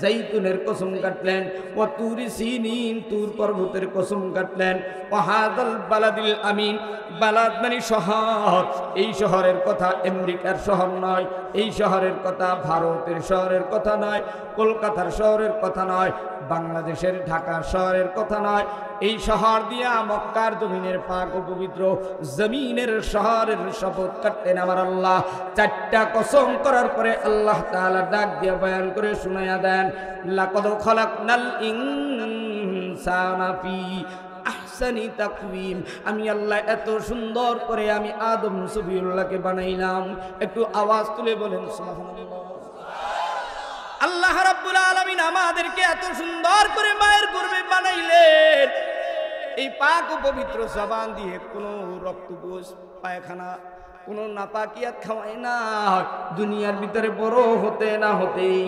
জাইতুনের কসম কাটলেন, ওয়াতুরি সিনিন, তুর পর্বতের কসম কাটলেন, ওয়াহাদাল বালাদিল আমিন, বালাদ মানে শহর। এই শহরের কথা আমেরিকার শহর নয়, এই শহরের কথা ভারতের শহরের কথা নয়, কলকাতার শহরের কথা নয়, বাংলাদেশের ঢাকা শহরের কথা নয়। এই শহর দিয়া মক্কার জমিনের পাক ও পবিত্র জমিনের শহরের শপথ কাটতেন আমার আল্লাহ। 4টা কসম করার পরে আল্লাহ তাআলা ডাক দিয়ে বয়ান করে শুনাইয়া দেন, লাকাদ খালাকনাল ইনসানা ফি আহসানি তাকওয়িম। আমি আল্লাহ এত সুন্দর করে আমি আদম সফিউল্লাহকে বানাইলাম। একটু আওয়াজ তুলে বলেন সুবহানাল্লাহ। আল্লাহ রাব্বুল আলামিন আমাদেরকে এত সুন্দর করে মায়ের গর্ভে বানাইলেন, এই পাক ও পবিত্র জবান দিয়ে কোনো রক্তবোঝ, পায়খানা, কোনো নাপাকিয়াত খাওয়াই না। দুনিয়ার ভিতরে বড় হতে না হতেই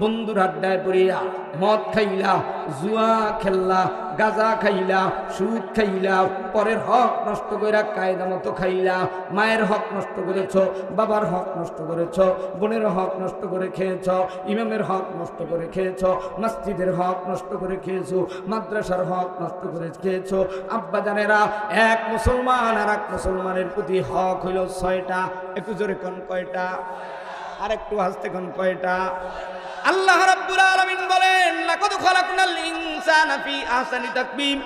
বন্ধুর আড্ডায় পড়িয়া মদ খাইলা, জুয়া খেললা, গাঁজা খাইলা, সুদ খাইলা, পরের হক নষ্ট করে কায়দা মতো খাইলা, মায়ের হক নষ্ট করেছ, বাবার হক নষ্ট করেছ, বোনের হক নষ্ট করে খেয়েছ, ইমামের হক নষ্ট করে খেয়েছ, মসজিদের হক নষ্ট করে খেয়েছ, মাদ্রাসার হক নষ্ট করে খেয়েছ। আব্বা জানেরা, এক মুসলমান আর এক মুসলমানের প্রতি হক হইল 6টা। একটু জোরে কোন কয়টা? আর একটু হাসতে কোন কয়টা? আল্লাহ রাব্বুল আলামিন বলেন, লাকাদ খালাকনাল ইনসানা ফি আহসানি তাকওয়িম।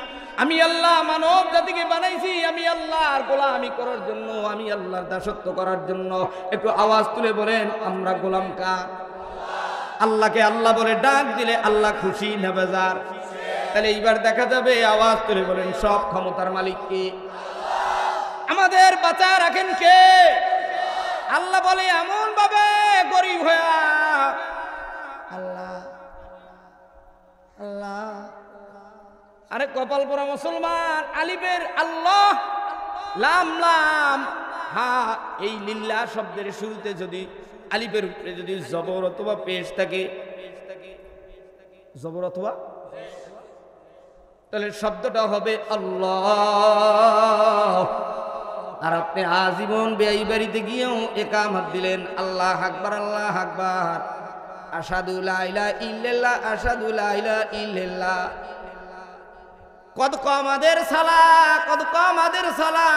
আমি আল্লাহ মানব জাতিকে বানাইছি আমি আল্লাহর গোলামি করার জন্য, আমি আল্লাহর দাসত্ব করার জন্য। একটু আওয়াজ তুলে বলেন, আমরা গোলাম কার? আল্লাহকে আল্লাহ বলে ডাক দিলে আল্লাহ খুশি না বেজার? তাহলে এইবার দেখা যাবে, আওয়াজ তুলে বলেন, সব ক্ষমতার মালিক কে? আমাদের বাঁচা রাখেন কে? আল্লাহ বলে এমন ভাবে গরিব হয়ে আল্লাহ আল্লাহ। আরে কপাল পরা মুসলমান, আলিফের আল্লাহ, লাম লাম হা, এই লিল্লাহ শব্দের শুরুতে যদি আলিফের উপরে যদি জবর অথবা পেশ থাকে, জবর অথবা, তাহলে শব্দটা হবে আল্লাহ। আর আপনি আজীবন বেয়াই বাড়িতে গিয়েও একামত দিলেন, আল্লাহ আকবার, আল্লাহ আকবার, আশহাদু লা ইলাহা ইল্লাল্লাহ, আশহাদু লা ইলাহা ইল্লাল্লাহ। কত আমাদের সালাহ, কত আমাদের সালাহ,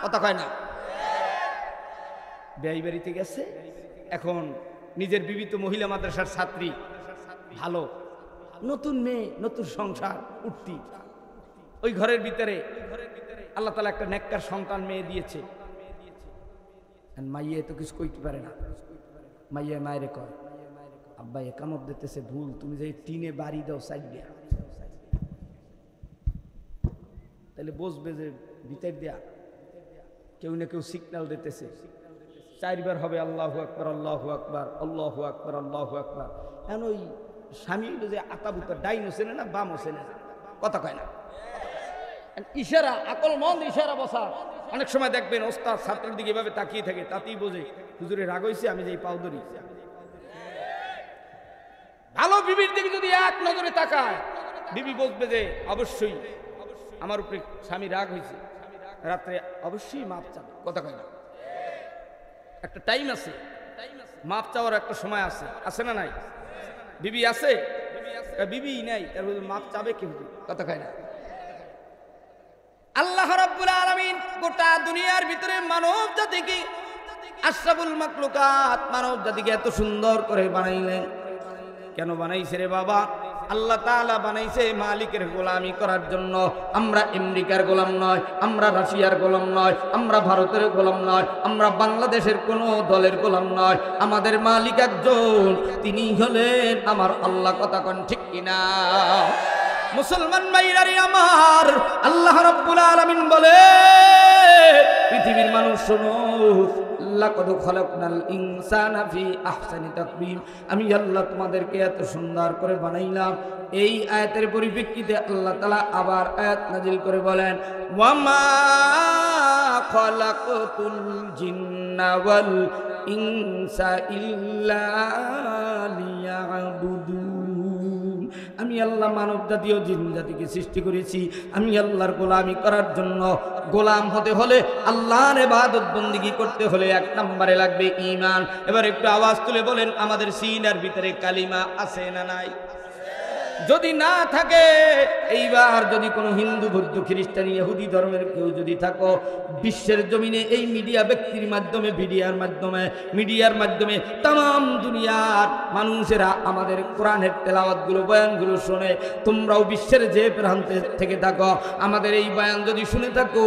কথা কয় না? বেয়াই বাড়িতে গেছে, এখন নিজের বিবিত মহিলা মাদ্রাসার ছাত্রী, ভালো নতুন মেয়ে, নতুন সংসার উঠতি, ওই ঘরের ভিতরে আল্লাহ তাআলা একটা নেককার সন্তান মেয়ে দিয়েছে। মাইয়ে তো কিছু কইতে পারে না, মাইয়া মায়েরে কয়, আব্বা একামত দিতেছে ভুল, তুমি যে টিনে বাড়ি দাও সাইড দিয়া, তাহলে বুঝবে যে ভিতর দিয়া কেউ না কেউ সিগন্যাল দিতেছে। 4বার হবে আল্লাহু আকবার, আল্লাহু আকবার, আল্লাহু আকবার, আল্লাহু আকবার। এখন ওই স্বামী যে আতাবুতা ডাইন হোসেনে না বাম হোসেনে, কথা কয় না। ইশারা, আকল মন্দ ইশারা বসা। অনেক সময় দেখবেন ওস্তাদ ছাত্রের দিকে এভাবে তাকিয়ে থাকে, তাতেই বোঝে হুজুরে রাগ হইছে আমি যেই পাও ধরি। ভালো বিবির দিকে যদি এক নজরে তাকায়, বিবি বলবে যে অবশ্যই আমার উপরে স্বামী রাগ হয়েছে, রাত্রে অবশ্যই মাপ চাবে, কথা কয় না? একটা টাইম আছে, মাপ চাওয়ার একটা সময় আছে, আছে না নাই? বিবি আছে, বিবি নাই, তার মাপ চাবে কেউ, কথা কয় না? আল্লাহ রাব্বুল আলামিন গোটা দুনিয়ার ভিতরে মানব জাতিকে, আশরাফুল মাখলুকাত মানব জাতিকে এত সুন্দর করে বানাইলেন। কেন বানাইছে রে বাবা? আল্লাহ তাআলা বানাইছে মালিকের গোলামি করার জন্য। আমরা আমেরিকার গোলাম নয়, আমরা রাশিয়ার গোলাম নয়, আমরা ভারতের গোলাম নয়, আমরা বাংলাদেশের কোন দলের গোলাম নয়। আমাদের মালিক একজন, তিনি হলেন আমার আল্লাহ। কথা কোন ঠিক কিনা? মুসলমান ভাইরারে আমার, আল্লাহ রাব্বুল আলামিন বলে, পৃথিবীর মানুষ শোনো, লাকাদ খালাকনাল ইনসানা ফি আহসানি তাকবীম। আমি আল্লাহ তোমাদেরকে এত সুন্দর করে বানাইলাম। এই আয়াতের পরিপ্রেক্ষিতে আল্লাহ তাআলা আবার আয়াত নাজিল করে বলেন, ওয়া মা খালাকতুল জিন্না ওয়াল ইনসা ইল্লা লিয়াবুদুন। আমি আল্লাহ মানব জাতি ও জিন জাতিকে সৃষ্টি করেছি আমি আল্লাহর গোলামি করার জন্য। গোলাম হতে হলে, আল্লাহর ইবাদত বন্দেগী করতে হলে এক নম্বরে লাগবে ঈমান। এবার একটু আওয়াজ তুলে বলেন, আমাদের সিনার ভিতরে কালিমা আছে না নাই? যদি না থাকে, এইবার যদি কোনো হিন্দু, বৌদ্ধ, খ্রিস্টান, ইহুদি ধর্মের কেউ যদি থাকো, বিশ্বের জমিনে এই মিডিয়া ব্যক্তির মাধ্যমে, মিডিয়ার মাধ্যমে তাম দুনিয়ার মানুষেরা আমাদের কোরআনের তেলাওয়াতগুলো, বয়ানগুলো শুনে, তোমরাও বিশ্বের যে প্রান্তে থেকে থাকো, আমাদের এই বয়ান যদি শুনে থাকো,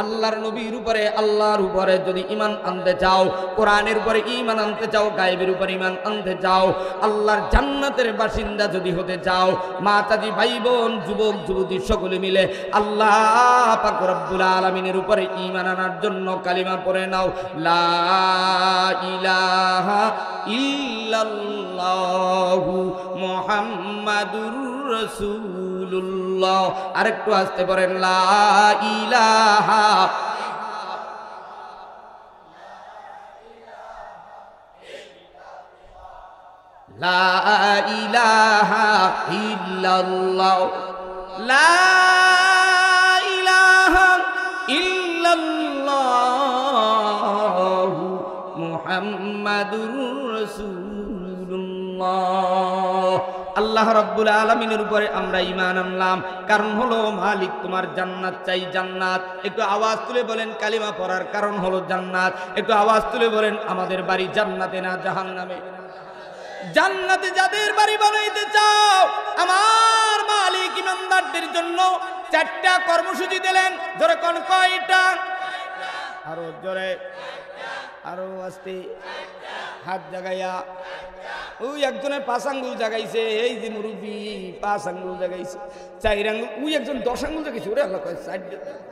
আল্লাহর নবীর উপরে, আল্লাহর উপরে যদি ঈমান আনতে চাও, কোরআনের উপরে ঈমান আনতে চাও, গায়েবের উপরে ঈমান আনতে চাও, আল্লাহর জান্নাতের বাসিন্দা যদি হতে চাও, মা চাচি ভাই বোন যুবক যুবতী সকলে মিলে আল্লাহ পাক রব্বুল আলামিনের উপরে ঈমান আনার জন্য কালিমা পড়ে নাও, লা ইলাহা ইল্লাল্লাহু মুহাম্মাদুর রাসূলুল্লাহ। আরেকটু আস্তে পড়েন, লা ইলাহা লা ইলাহা ইল্লাল্লাহ, লা ইলাহা ইল্লাল্লাহ মুহাম্মাদুর রাসূলুল্লাহ। আল্লাহ রাব্বুল আলামিনের উপরে আমরা ঈমান আনলাম, কারণ হলো মালিক তোমার জান্নাত চাই, জান্নাত। একটু আওয়াজ তুলে বলেন, কালিমা পড়ার কারণ হলো জান্নাত। একটু আওয়াজ তুলে বলেন, আমাদের বাড়ি জান্নাতে না জাহান্নামে? জান্নাতে যাদের বাড়ি বানাইতে চাও, আমার মালিক ইমানদারদের জন্য 4টা কর্মসূচি দিলেন। জোরে কোন কয়টা? আরো জোরে, আরো আস্তে, হাত জাগাইয়া। ওই একজনের 5 আঙ্গুল জাগাইছে, এই যে মুরব্বী 5 আঙ্গুল জাগাইছে, 4 আঙ্গুল, ওই একজন 10 আঙ্গুল জাগাইছে। ওরে আল্লাহ,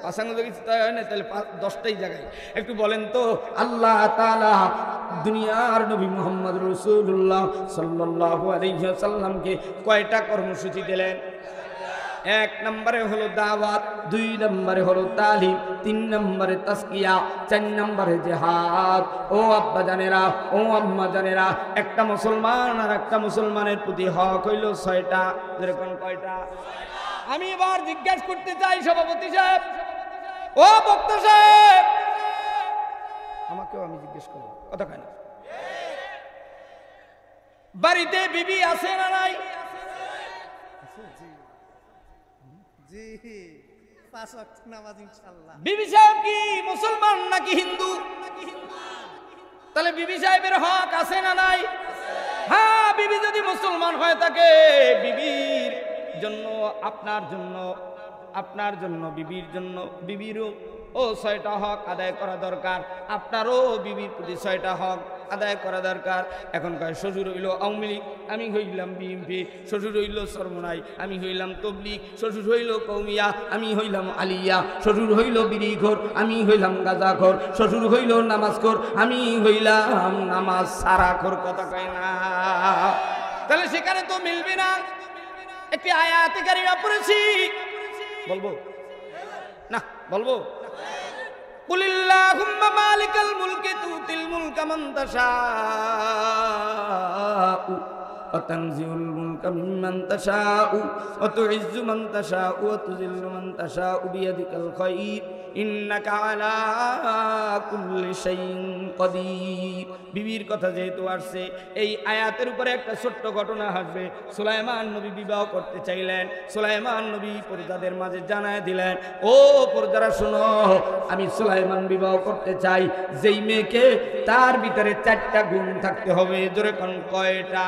5 আঙ্গুল জাগাইছে, তাই হয় না? তাহলে 10টাই জাগাই। একটু বলেন তো, আল্লাহ তাআলা দুনিয়ার নবী মুহাম্মদ রাসূলুল্লাহ সাল্লাল্লাহু আলাইহি ওয়াসাল্লামকে কয়টা কর্মসূচি দিলেন? 1 নম্বরে হলো দাওয়াত, 2 নম্বরে হলো তালিম, 3 নম্বরে তাসকিয়া, 4 নম্বরে জিহাদ। ও আব্বা জানেরা, ও আম্মা জানেরা, একটা মুসলমান আর একটা মুসলমানের প্রতি হক হইল 6টা। যেরকম কয়টা? আমি এবার জিজ্ঞাসা করতে চাই সভাপতি সাহেব, ও বক্তা সাহেব, আমাকেও আমি জিজ্ঞেস করব, কথা কয় না? বাড়িতে বিবি আছে না নাই? বিবি সাহেব কি মুসলমান নাকি হিন্দু? তাহলে বিবি সাহেবের হক আছে না নাই? হ্যাঁ, বিবি যদি মুসলমান হয়ে থাকে, বিবির জন্য, আপনার জন্য, আপনার জন্য, বিবির জন্য, বিবিরও 6টা হক আদায় করা দরকার। আপনারও বিবির প্রতি 6টা হক আদায় করা দরকার। এখন কয় শ্বশুর হইল আওয়ামী লীগ, আমি হইলাম বিএনপি, শ্বশুর হইল সরমনাই, আমি হইলাম তবলিগ, শ্বশুর হইল কৌমিয়া, আমি হইলাম আলিয়া, শ্বশুর হইল বিড়িঘর, আমি হইলাম গাঁজাখোর, শ্বশুর হইল নামাজখোর, আমি হইলাম নামাজ সারাখোর। কথা কয় না? তাহলে সেখানে তো মিলবে না। একটি আয়াতে কারিমা পড়েছি, বলবো না? বলবো কুলিল্লাহুম্মা মালিকাল মুলকি তুতিল মুলকা মান তাশাউ ওয়া তানজিউল মুলকা মিম্মান তাশাউ ওয়া তুইজ্জু মান তাশাউ ওয়া তুযিল্লু মান তাশাউ বিয়াদিকাল খায়র ইন্নাকা আলা কুল্লি শাইইন কাদির। বিবির কথা যেহেতু আসছে, এই আয়াতের উপরে একটা ছোট্ট ঘটনা আসবে। সুলাইমান নবী বিবাহ করতে চাইলেন। সুলাইমান নবী প্রজাদের মাঝে জানায় দিলেন, ও প্রজারা শোনো, আমি সুলাইমান বিবাহ করতে চাই। যেই মেয়েকে তার ভিতরে 4টা গুণ থাকতে হবে। জোরে কোন কয়টা?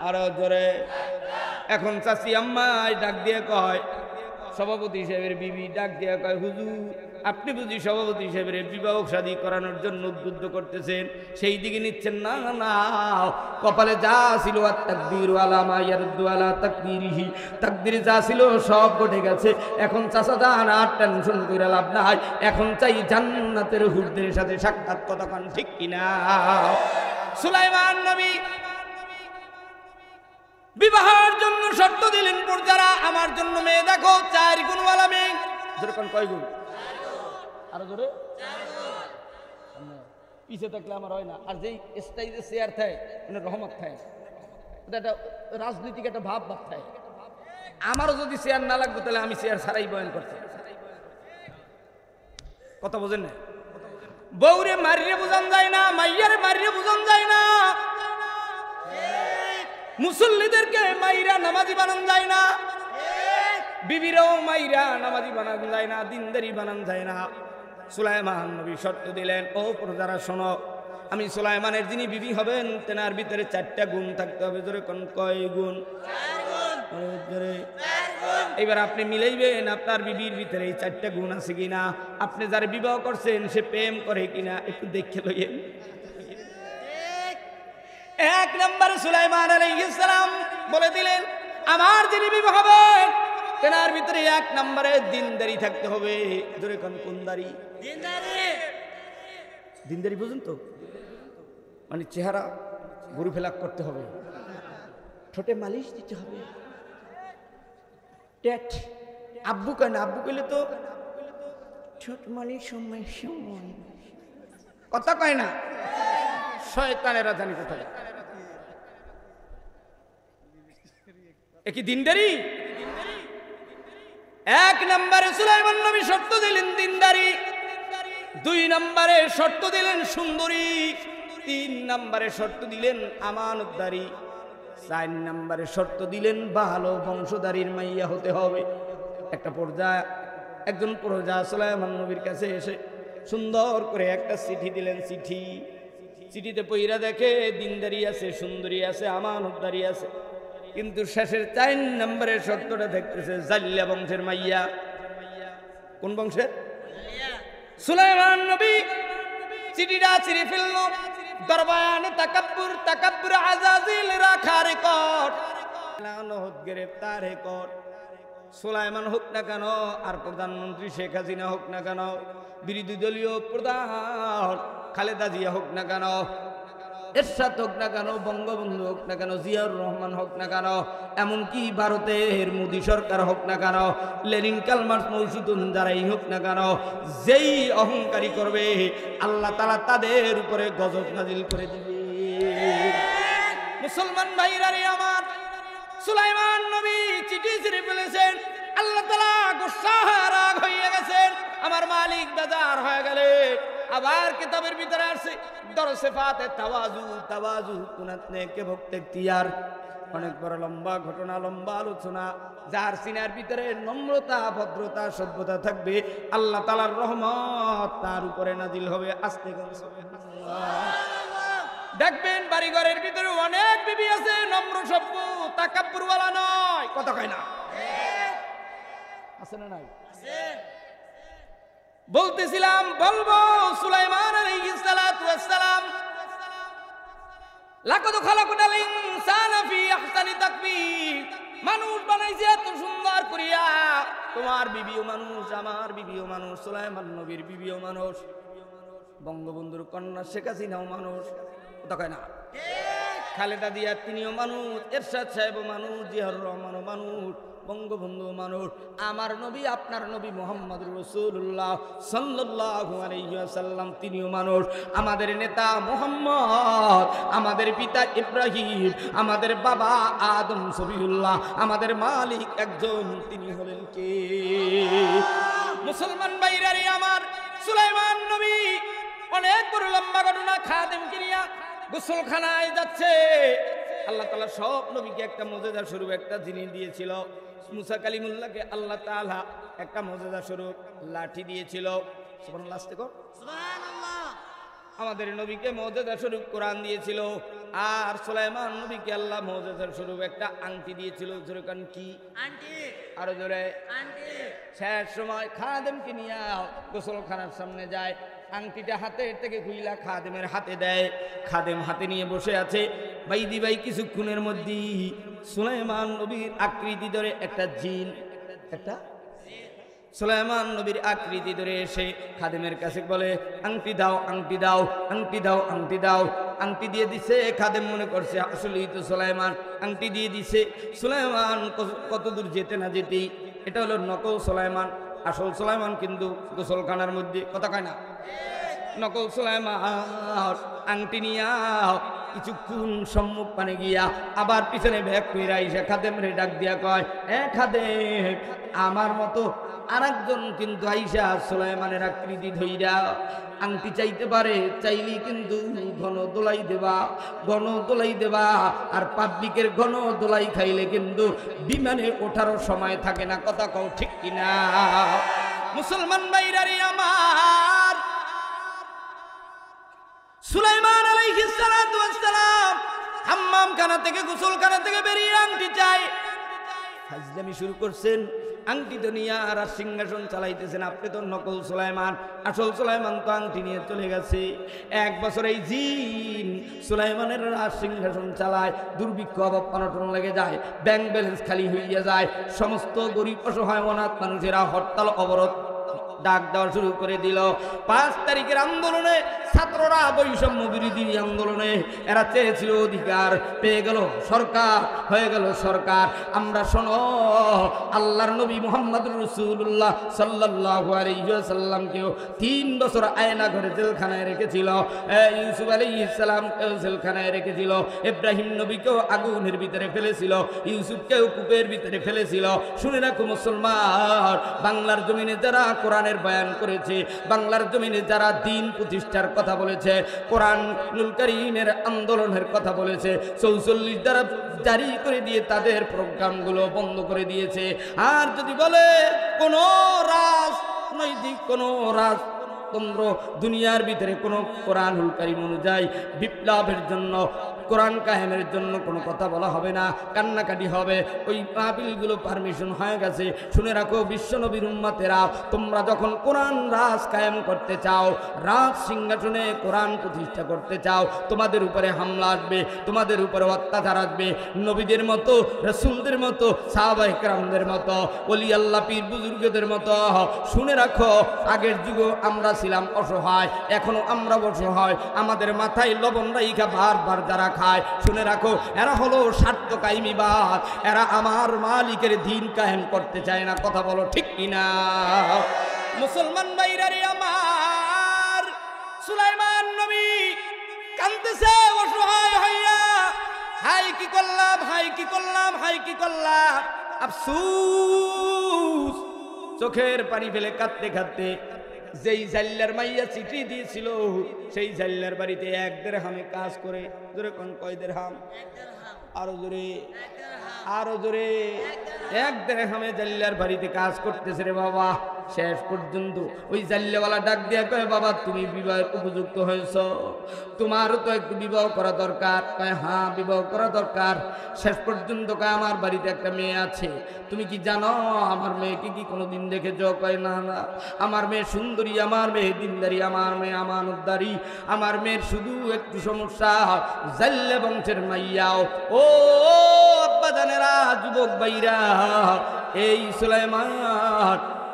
আরো জোরে। এখন চাচি আম্মাই ডাক দিয়ে কয়, সভাপতি সাহেবের বিবি ডাক দিয়ে কয়, হুজুর আপনি বুঝি সভাপতি সাহেবের বিবাহ শাদী করানোর জন্য উদ্বুদ্ধ করতেছেন, সেই দিকে নিচ্ছেন না? না, কপালে যা ছিল আর তাকদীরু আলা মা ইয়ারুদ্দু আলা তাকদীরিহি, তাকদীর যা ছিল সব ঘটে গেছে। এখন চাচা যান, আর টেনশন করে লাভ নাই। এখন চাই জান্নাতের হুরদের সাথে সাক্ষাৎ। কতক্ষণ ঠিক কিনা? সুলাইমান নবী বিবাহের জন্য শর্ত দিলেন, প্রজারা আমার জন্য মেয়ে দেখো, 4 গুণওয়ালা মেয়ে। যেরকম কয় গুণ? আরো জোরে। পিছে থাকলে আমার হয় না। আর যেই স্টাইজে চেয়ার থাকে মানে রহমত থাকে, এটা একটা রাজনৈতিক একটা ভাব থাকে। আমারও যদি চেয়ার না লাগবে তাহলে আমি চেয়ার ছাড়াই বয়ান করতে। কথা বোঝেন না? বউরে মারিয়ে বোঝান যায় না, মাইয়ারে মারিয়ে বোঝান যায় না, মুসল্লিদেরকে মাইরা নামাজি বানান যায় না, বিবিরাও মাইরা নামাজি বানান যায় না, দিনদারি বানান যায় না। সুলাইমান নবী শর্ত দিলেন, ও প্রজারা শোনো, আমি সুলাইমানের যিনি বিবি হবেন তেনার ভিতরে 4টা গুণ থাকতে হবে। জোরে কোন কয় গুণ? 4 গুণ। এবার আপনি মিলাইবেন আপনার বিবির ভিতরে এই 4টা গুণ আছে কিনা, আপনি যারা বিবাহ করছেন সে প্রেম করে কিনা একটু দেখে লইয়েন। 1 নম্বরে সুলাইমান আলাইহিস সালাম বলে দিলেন, আমার যিনি বিবাহ হবেন তেনার ভিতরে 1 নম্বরে দিনদারি থাকতে হবে। জোরে কোন কোন দাড়ি? দিনদারি। দিনদারি বুঝুন তো, মানে চেহারা গরু ফেলাক করতে হবে, ঠোঁটে মালিশ দিতে হবে, টেট আব্বু কেন? আব্বু কইলে তো ঠোঁট মালিশ সময় সময় কথা কয় না, শয়তানেরা জানি কোথায়। একই দিনদারি। 1 নম্বরে সুলাইমান নবী শর্ত দিলেন দিনদারি, 2 নম্বরে শর্ত দিলেন সুন্দরী, 3 নম্বরে শর্ত দিলেন আমানতদারি, 4 নম্বরে শর্ত দিলেন ভালো বংশধারীর মাইয়া হতে হবে। একজন প্রজা সুলাইমান নবীর কাছে এসে সুন্দর করে একটা চিঠি দিলেন। চিঠিতে পইরা দেখে দিনদারি আছে, সুন্দরী আছে, আমানতদারি আছে, কিন্তু শেষের 4 নম্বরের শর্তটা দেখতেছে জাল্লা বংশের মাইয়া। কোন বংশের? সুলাইমান নবী চিঠিটা ছিঁড়ে ফেলল। দরবানে তাকাব্বুর আজাজিল রাখা রেকর্ড, গ্রেফতার রেকর্ড। সুলাইমান হোক না কেন, আর প্রধানমন্ত্রী শেখ হাসিনা হোক না কেন, বিরোধী দলীয় প্রধান খালেদা জিয়া হোক না কেন, এরশাদ হোক না কেন, বঙ্গবন্ধু হোক না কেন, জিয়াউর রহমান হোক না কেন, এমনকি ভারতের মোদী সরকার হোক না কেন, লেনিন কালমার্স মৌসুদুন যারাই হোক না কেন, যেই অহংকারী করবে আল্লাহ তাআলা তাদের উপরে গজব নাজিল করে দিবে। মুসলমান ভাইরা রে আমার, সুলাইমান নবী চিঠি ছিঁড়ে ফেলেছেন। আল্লাহ তাআলা গোসা রাগ হয়ে গেছেন, আমার মালিক বেজার হয়ে গেলেন। আবার কিতাবের ভিতরে আছে দরসে ফাতে তাওয়াজু কুনাতনে কে ভক্ত ইখতিয়ার। অনেক বড় লম্বা ঘটনা, লম্বা আলোচনা। যার সিনার ভিতরে নম্রতা, ভদ্রতা, সভ্যতা থাকবে আল্লাহ তাআলার রহমত তার উপরে নাজিল হবে। আস্তে করে দেখবেন বাড়িঘরের ভিতরে অনেক বিবি আছে নম্র, সভ্য, তাকাব্বুরওয়ালা নয়। কথা কয় না? আছে না নাই? বলতেছিলাম, বলবো সুলাইমান আলাইহিস সালাতু ওয়াস সালাম লাকাদ খালাকনাল ইনসানা ফি আহসানি তাকবীর, মানুষ বানাইছে এত সুন্দর করিয়া। তোমার বিবিও মানুষ, আমার বিবিও মানুষ, সুলাইমান নবীর বিবিও মানুষ, বঙ্গবন্ধুর কন্যা শেখ হাসিনাও মানুষ। কথা কয় না? খালেদা জিয়া তিনিও মানুষ, এরশাদ সাহেবও মানুষ, জিয়াউর রহমানও মানুষ, বঙ্গবন্ধু মানুষ, আমার নবী আপনার নবী মুহাম্মদুর রাসূলুল্লাহ সাল্লাল্লাহু আলাইহি ওয়াসাল্লাম তিনিও মানুষ, আমাদের নেতা মুহাম্মদ, আমাদের পিতা ইব্রাহিম, আমাদের বাবা আদম সবিহুল্লাহ, আমাদের মালিক একজন, তিনি হলেন কে? মুসলমান ভাইরারে আমার, সুলাইমান নবী অনেক বড় লম্বা ঘটনা। খাদেমকে নিয়ে গোসলখানায় যাচ্ছে, আল্লাহ তাআলা সব নবীকে একটা মুজিজা স্বরূপ একটা জিনিস দিয়েছিল। মুসা কালিমুল্লাহকে আল্লাহ তাআলা একটা মুজিজা স্বরূপ লাঠি দিয়েছিল। সুবহানাল্লাহ, আস্তে কর, সুবহানাল্লাহ। আমাদের নবীকে মুজিজা স্বরূপ কোরআন দিয়েছিল, আর সুলাইমান নবীকে আল্লাহ মুজিজা স্বরূপ একটা আংটি দিয়েছিল। জোরে কান, কি আংটি? আরো জোরে, আংটি। শেষ সময় খাদেমকে নিয়ে গোসলখানার সামনে যায়, আংটিটা হাতের থেকে খুইলা খাদেমের হাতে দেয়। খাদেম হাতে নিয়ে বসে আছে। বাইদি ভাই কিছুক্ষণের মধ্যেই সুলাইমান নবীর আকৃতি ধরে একটা জিন, একটা সুলাইমান নবীর আকৃতি ধরে এসে খাদেমের কাছে বলে, আংটি দাও, আংটি দাও, আংটি দাও, আংটি দাও। আংটি দিয়ে দিছে। খাদেম মনে করছে আসলেই তো সুলাইমান, আংটি দিয়ে দিছে। সুলাইমান কত দূর যেতে না যেতেই, এটা হলো নকল সুলাইমান, আসল সুলাইমান কিন্তু গোসলখানার মধ্যে, কথা কয় না, নকল সুলাইমান। আংটি নিয়া কিছুক্ষণ সম্মুখ পানে গিয়া আবার পিছনে ব্যাগ কইরা এসে খাদেম রে ডাক দিয়া কয়, খাদেম, আমার মতো আরেকজন কিন্তু আইসা সুলাইমানের আকৃতি ধইরা আংটি চাইতে পারে, চাইলেই কিন্তু ঘন দোলাই দেবা, ঘন দোলাই দেবা। আর পাবলিকের ঘন দোলাই খাইলে কিন্তু বিমানে ওঠারও সময় থাকে না, কথা কও ঠিক কিনা? মুসলমান ভাইরারে আমার, সুলাইমান আলাইহিস সালাতু ওয়াস সালাম হাম্মামখানা থেকে, গোসলখানা থেকে বেরিয়ে আংটি চাই। ফাজলামি শুরু করছেন, আংটি তো নিয়ে আর সিংহাসন চালাইতেছেন, আপনি তো নকল সুলাইমান, আসল সুলাইমান তো আংটি নিয়ে চলে গেছে। এক বছর এই জিন সুলাইমানের রাজ সিংহাসন চালায়, দুর্ভিক্ষ অভাব অনটন লেগে যায়, ব্যাংক ব্যালেন্স খালি হইয়া যায়, সমস্ত গরিব অসহায় অনাথ মানুষেরা হরতাল অবরোধ ডাক দেওয়া শুরু করে দিল। 5 তারিখের আন্দোলনে ছাত্ররা, বৈষম্য বিরোধী আন্দোলনে এরা চেয়েছিল অধিকার, পেয়ে গেল সরকার, হয়ে গেল সরকার। আমরা শোনো, আল্লাহর নবী মুহাম্মদুর রাসূলুল্লাহ সাল্লাল্লাহু আলাইহি ওয়াসাল্লামকেও 3 বছর আয়না ঘরে জেলখানায় রেখেছিল, ইউসুফ আলাইহিস সালামকেও জেলখানায় রেখেছিল, ইব্রাহিম নবীকেও আগুনের ভিতরে ফেলেছিল, ইউসুফকেও কূপের ভিতরে ফেলেছিল। শুনে রাখো মুসলমান, বাংলার জমিনে যারা কোরআনের বয়ান করেছে, বাংলার জমিনে যারা দ্বীন প্রতিষ্ঠার কথা বলেছে, কোরআনুল কারীমের আন্দোলনের কথা বলেছে, 44 দ্বারা জারি করে দিয়ে তাদের প্রোগ্রামগুলো বন্ধ করে দিয়েছে। আর যদি বলে কোন রাজনৈতিক কোন রাজতন্ত্র দুনিয়ার ভিতরে কোন কোরআনুল কারীম অনুযায়ী বিপ্লবের জন্য, কোরআন কায়েমের জন্য কোনো কথা বলা হবে না, কান্নাকাটি হবে, ওই মাহফিলগুলো পারমিশন হয়ে গেছে। শুনে রাখো বিশ্বনবীর উম্মতেরা, তোমরা যখন কোরআন রাজ কায়েম করতে চাও, রাজ সিংহাসনে কোরআন প্রতিষ্ঠা করতে চাও, তোমাদের উপরে হামলা আসবে, তোমাদের উপরে অত্যাচার আসবে। নবীদের মতো, রাসূলদের মতো, সাহাবায়ে কেরামদের মতো, ওলি আল্লাহ পীর বুজুর্গদের মতো। শুনে রাখো, আগের যুগে আমরা ছিলাম অসহায়, এখনো আমরা অসহায়, আমাদের মাথায় লবণ রাইখা বারবার যারা খায়, শুনে রাখো, এরা হলো স্বার্থ কায়েমিবাদ, এরা আমার মালিকের দ্বীন কায়েম করতে চায় না, কথা বলো ঠিক কিনা? মুসলমান ভাইরারে আমার, সুলাইমান নবী কাঁদতেছে অসহায় হইয়া, হাই কি করলাম, হাই কি করলাম, হাই কি করলাম, আফসোস, চোখের পানি ফেলে কাঁদতে কাঁদতে যেই জাল্লার মাইয়া চিঠি দিয়েছিল, সেই জাল্লার বাড়িতে 1 দিরহামে কাজ করে। জোরে কোন, কয় দিরহাম? আরো জোরে, আরো জোরে। 1 দিরহামে জাল্লার বাড়িতে কাজ করতেছে রে বাবা। শেষ পর্যন্ত ওই জাল্লাওয়ালা ডাক দিয়া কয়, বাবা তুমি বিবাহের উপযুক্ত হয়েছ, তোমারও তো একটু বিবাহ করা দরকার। কয় হ্যাঁ, বিবাহ করা দরকার। শেষ পর্যন্ত কয়, আমার বাড়িতে একটা মেয়ে আছে, তুমি কি জানো আমার মেয়েকে কি কোনোদিন দেখেছ? কয় না না, আমার মেয়ে সুন্দরী, আমার মেয়ে দিনদারি, আমার মেয়ে আমানতদারি, আমার মেয়ের শুধু একটু সমস্যা, জাল্লা বংশের মাইয়াও। ও আব্বা জানেরা, যুবক ভাইরা, এই সুলাইমান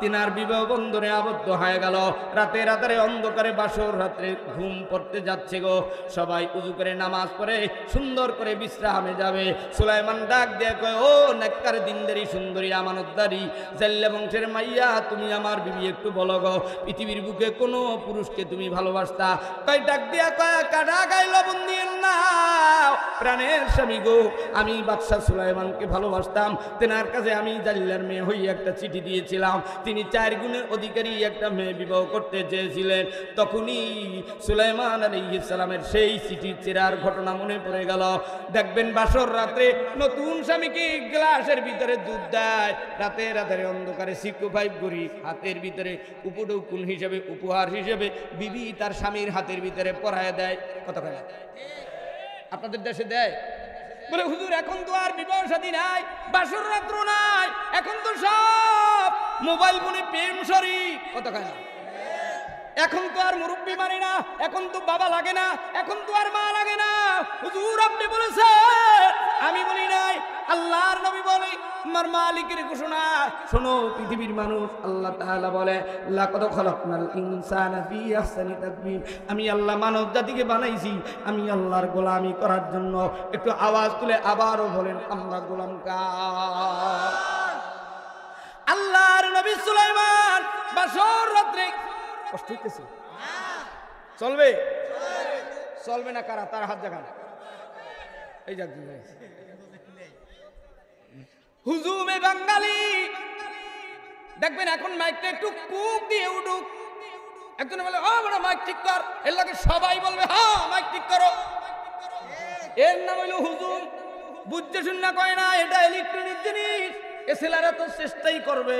তিনার বিবাহ বন্ধনে আবদ্ধ হয়ে গেল। রাতে রাতে অন্ধকারে বাসর রাত্রে ঘুম পড়তে যাচ্ছে গো। সবাই উজু করে নামাজ পড়ে সুন্দর করে বিশ্রামে যাবে। সুলাইমান ডাক দিয়ে কয়, ও নেককার দিনদারি সুন্দরী আমানতদারি জাল্লা বংশের মাইয়া, তুমি আমার বিবি একটু বলো গো, পৃথিবীর বুকে কোনো পুরুষকে তুমি ভালোবাসতা? কয় ডাক দিয়া কয়, কাটা গাইল বন্দিয়েন না প্রাণের স্বামী গো, আমি বাদশা সুলাইমানকে ভালোবাসতাম। তেনার কাছে আমি জাল্লার মেয়ে হইয়া একটা চিঠি দিয়েছিলাম। তিনি 4 গুণের অধিকারী একটা মেয়ে বিবাহ করতে চেয়েছিলেন। তখনই সুলাইমান আলাইহিস সালামের সেই চিঠি চেরার ঘটনা মনে পড়ে গেল। দেখবেন বাসর রাত্রে নতুন স্বামীকে গ্লাসের ভিতরে দুধ দেয়, রাতে রাতে অন্ধকারে 6 করি হাতের ভিতরে উপঢৌকন হিসেবে উপহার হিসেবে বিবি তার স্বামীর হাতের ভিতরে পরায় দেয়। কত টাকা আপনাদের দেশে দেয়? বলে হুজুর এখন তো আর বিবাহ শাদী নাই, বাসর রাত্র নাই, এখন তো সব মোবাইল ফোনে প্রেম সরি। কত খায় না? এখন তো আর মুরব্বী মানে না, এখন তো বাবা লাগে না, এখন তো আর মা লাগে না। হুজুর আপনি বলেছেন, আমি বলি নাই, আল্লাহর নবী বলে, আমার মালিকের ঘোষণা শোনো পৃথিবীর মানুষ। আল্লাহ তাআলা বলে, লাকাদ খালাকনাল ইনসানা ফি আহসানি তাকওয়িম, আমি আল্লাহ মানব জাতিকে বানাইছি আমি আল্লাহর গোলামি করার জন্য। একটু আওয়াজ তুলে আবারও বলেন, আমরা গোলাম কার? আল্লাহর নবী সুলাইমান বাসর রাত্রে কষ্ট হইতেছে, চলবে চলবে না? কারা তার হাত দেখান। এই যাক হুজুমে বাঙালি দেখবেন এখন মাইকটা একটু কুক দিয়ে উঠুক। একজন বলে, ও বড় মাইক ঠিক কর, এর লাগে সবাই বলবে হ্যাঁ মাইক ঠিক করো। এর নাম হইল হুজুম। বুঝতে শুননা কয় না, এটা ইলেকট্রনিক জিনিস। এ ছেলেরা তো চেষ্টাই করবে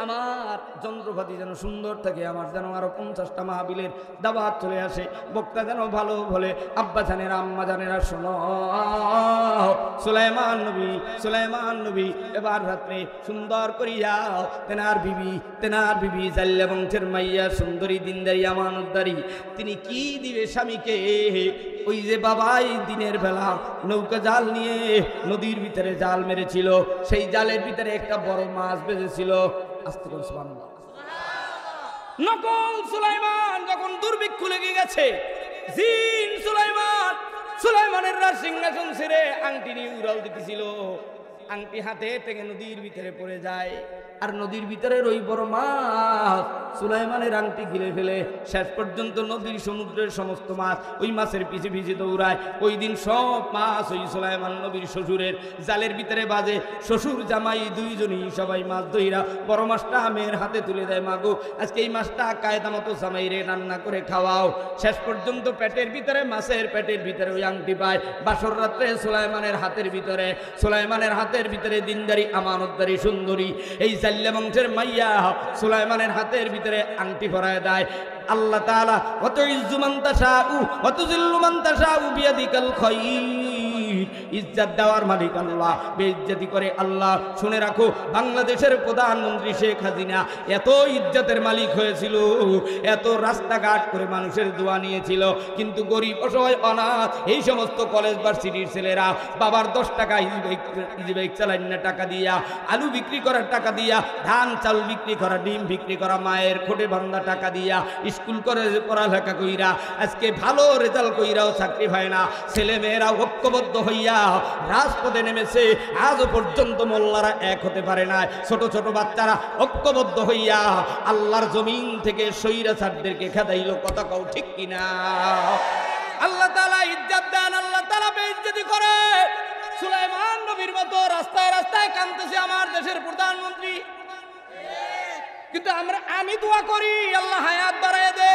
আমার যন্ত্রপাতি যেন সুন্দর থাকে, আমার যেন আরো 50টা মাহফিলের দাওয়াত চলে আসে, বক্তা যেন ভালো বলে। আব্বা জানেরা আম্মা জানেরা শোনো, সুলাইমান নবী এবার রাত্রে সুন্দর করিয়া তেনার বিবি জাল্লা বংশের মাইয়া সুন্দরী দিনদারি আমানতদারি, তিনি কি দিবে স্বামীকে? ওই যে বাবাই দিনের বেলা নৌকা জাল নিয়ে নদীর ভিতরে জাল মেরেছিল, সেই জালের ভিতরে একটা বড় মাছ বেজেছিল। আস্তে করে সুবহানাল্লাহ। নকল সুলাইমান যখন দুর্ভিক্ষ লেগে গেছে, জিন সুলাইমানের সিংহাসন ছেড়ে আংটি নিয়ে উড়াল দিতেছিল। আংটি হাতে থেকে নদীর ভিতরে পড়ে যায়, আর নদীর ভিতরে ওই বড় মাছ সুলাইমানের আংটি গিলে ফেলে। শেষ পর্যন্ত নদীর সমুদ্রের সমস্ত মাছ ওই মাছের পিছে পিছে দৌড়ায়। ওই দিন সব মাছ ওই সুলাইমান নবীর শ্বশুরের জালের ভিতরে বাজে। শ্বশুর জামাই দুইজনই সবাই মাছ ধইরা বড় মাছটা মেয়ের হাতে তুলে দেয়, মাগো আজকে এই মাছটা কায়দা মতো জামাইরে রান্না করে খাওয়াও। শেষ পর্যন্ত পেটের ভিতরে মাছের পেটের ভিতরে ওই আংটি পায়। বাসর রাত্রে সুলাইমানের হাতের ভিতরে দিনদারি আমানতদারি সুন্দরী এই জাল্লা বংশের মাইয়া সুলাইমানের হাতের ভিতরে আংটি পরায় দেয়। আল্লাহ তাআলা ওয়া ইজ্জু মান তাশাউ ওয়া তুযিল্লু মান তাশাউ বিয়াদিকাল খায়র, ইজ্জত দেওয়ার মালিক আল্লাহ, বেইজ্জতি করে আল্লাহ। শুনে রাখো, বাংলাদেশের প্রধানমন্ত্রী শেখ হাসিনা এত ইজ্জতের মালিক হয়েছিল, এত রাস্তাঘাট করে মানুষের দোয়া নিয়েছিল, কিন্তু গরিব অসহায় অনাথ এই সমস্ত কলেজ ভার্সিটির ছেলেরা বাবার 10 টাকা ইজি বাইক চালান না টাকা দিয়া, আলু বিক্রি করার টাকা দিয়া, ধান চাল বিক্রি করা, ডিম বিক্রি করা, মায়ের খোটে বান্ধা টাকা দিয়া স্কুল করে পড়ালেখা কইরা আজকে ভালো রেজাল্ট কইরাও চাকরি হয় না। ছেলে মেয়েরা ঐক্যবদ্ধ হইয়া রাজপথে নেমেছে, আজও পর্যন্ত মোল্লারা এক হতে পারে না। ছোট ছোট বাচ্চারা ঐক্যবদ্ধ হইয়া আল্লাহর জমিন থেকে স্বৈরাচারদেরকে খেদাইল। কথা কও ঠিক কিনা? আল্লাহ তাআলা ইজ্জত দেন, আল্লাহ তাআলা বেইজ্জতি করে। সুলাইমান নবীর মতো রাস্তায় রাস্তায় কাঁদতেছে আমার দেশের প্রধানমন্ত্রী, কিন্তু আমি দোয়া করি আল্লাহ হায়াত বাড়ায় দে।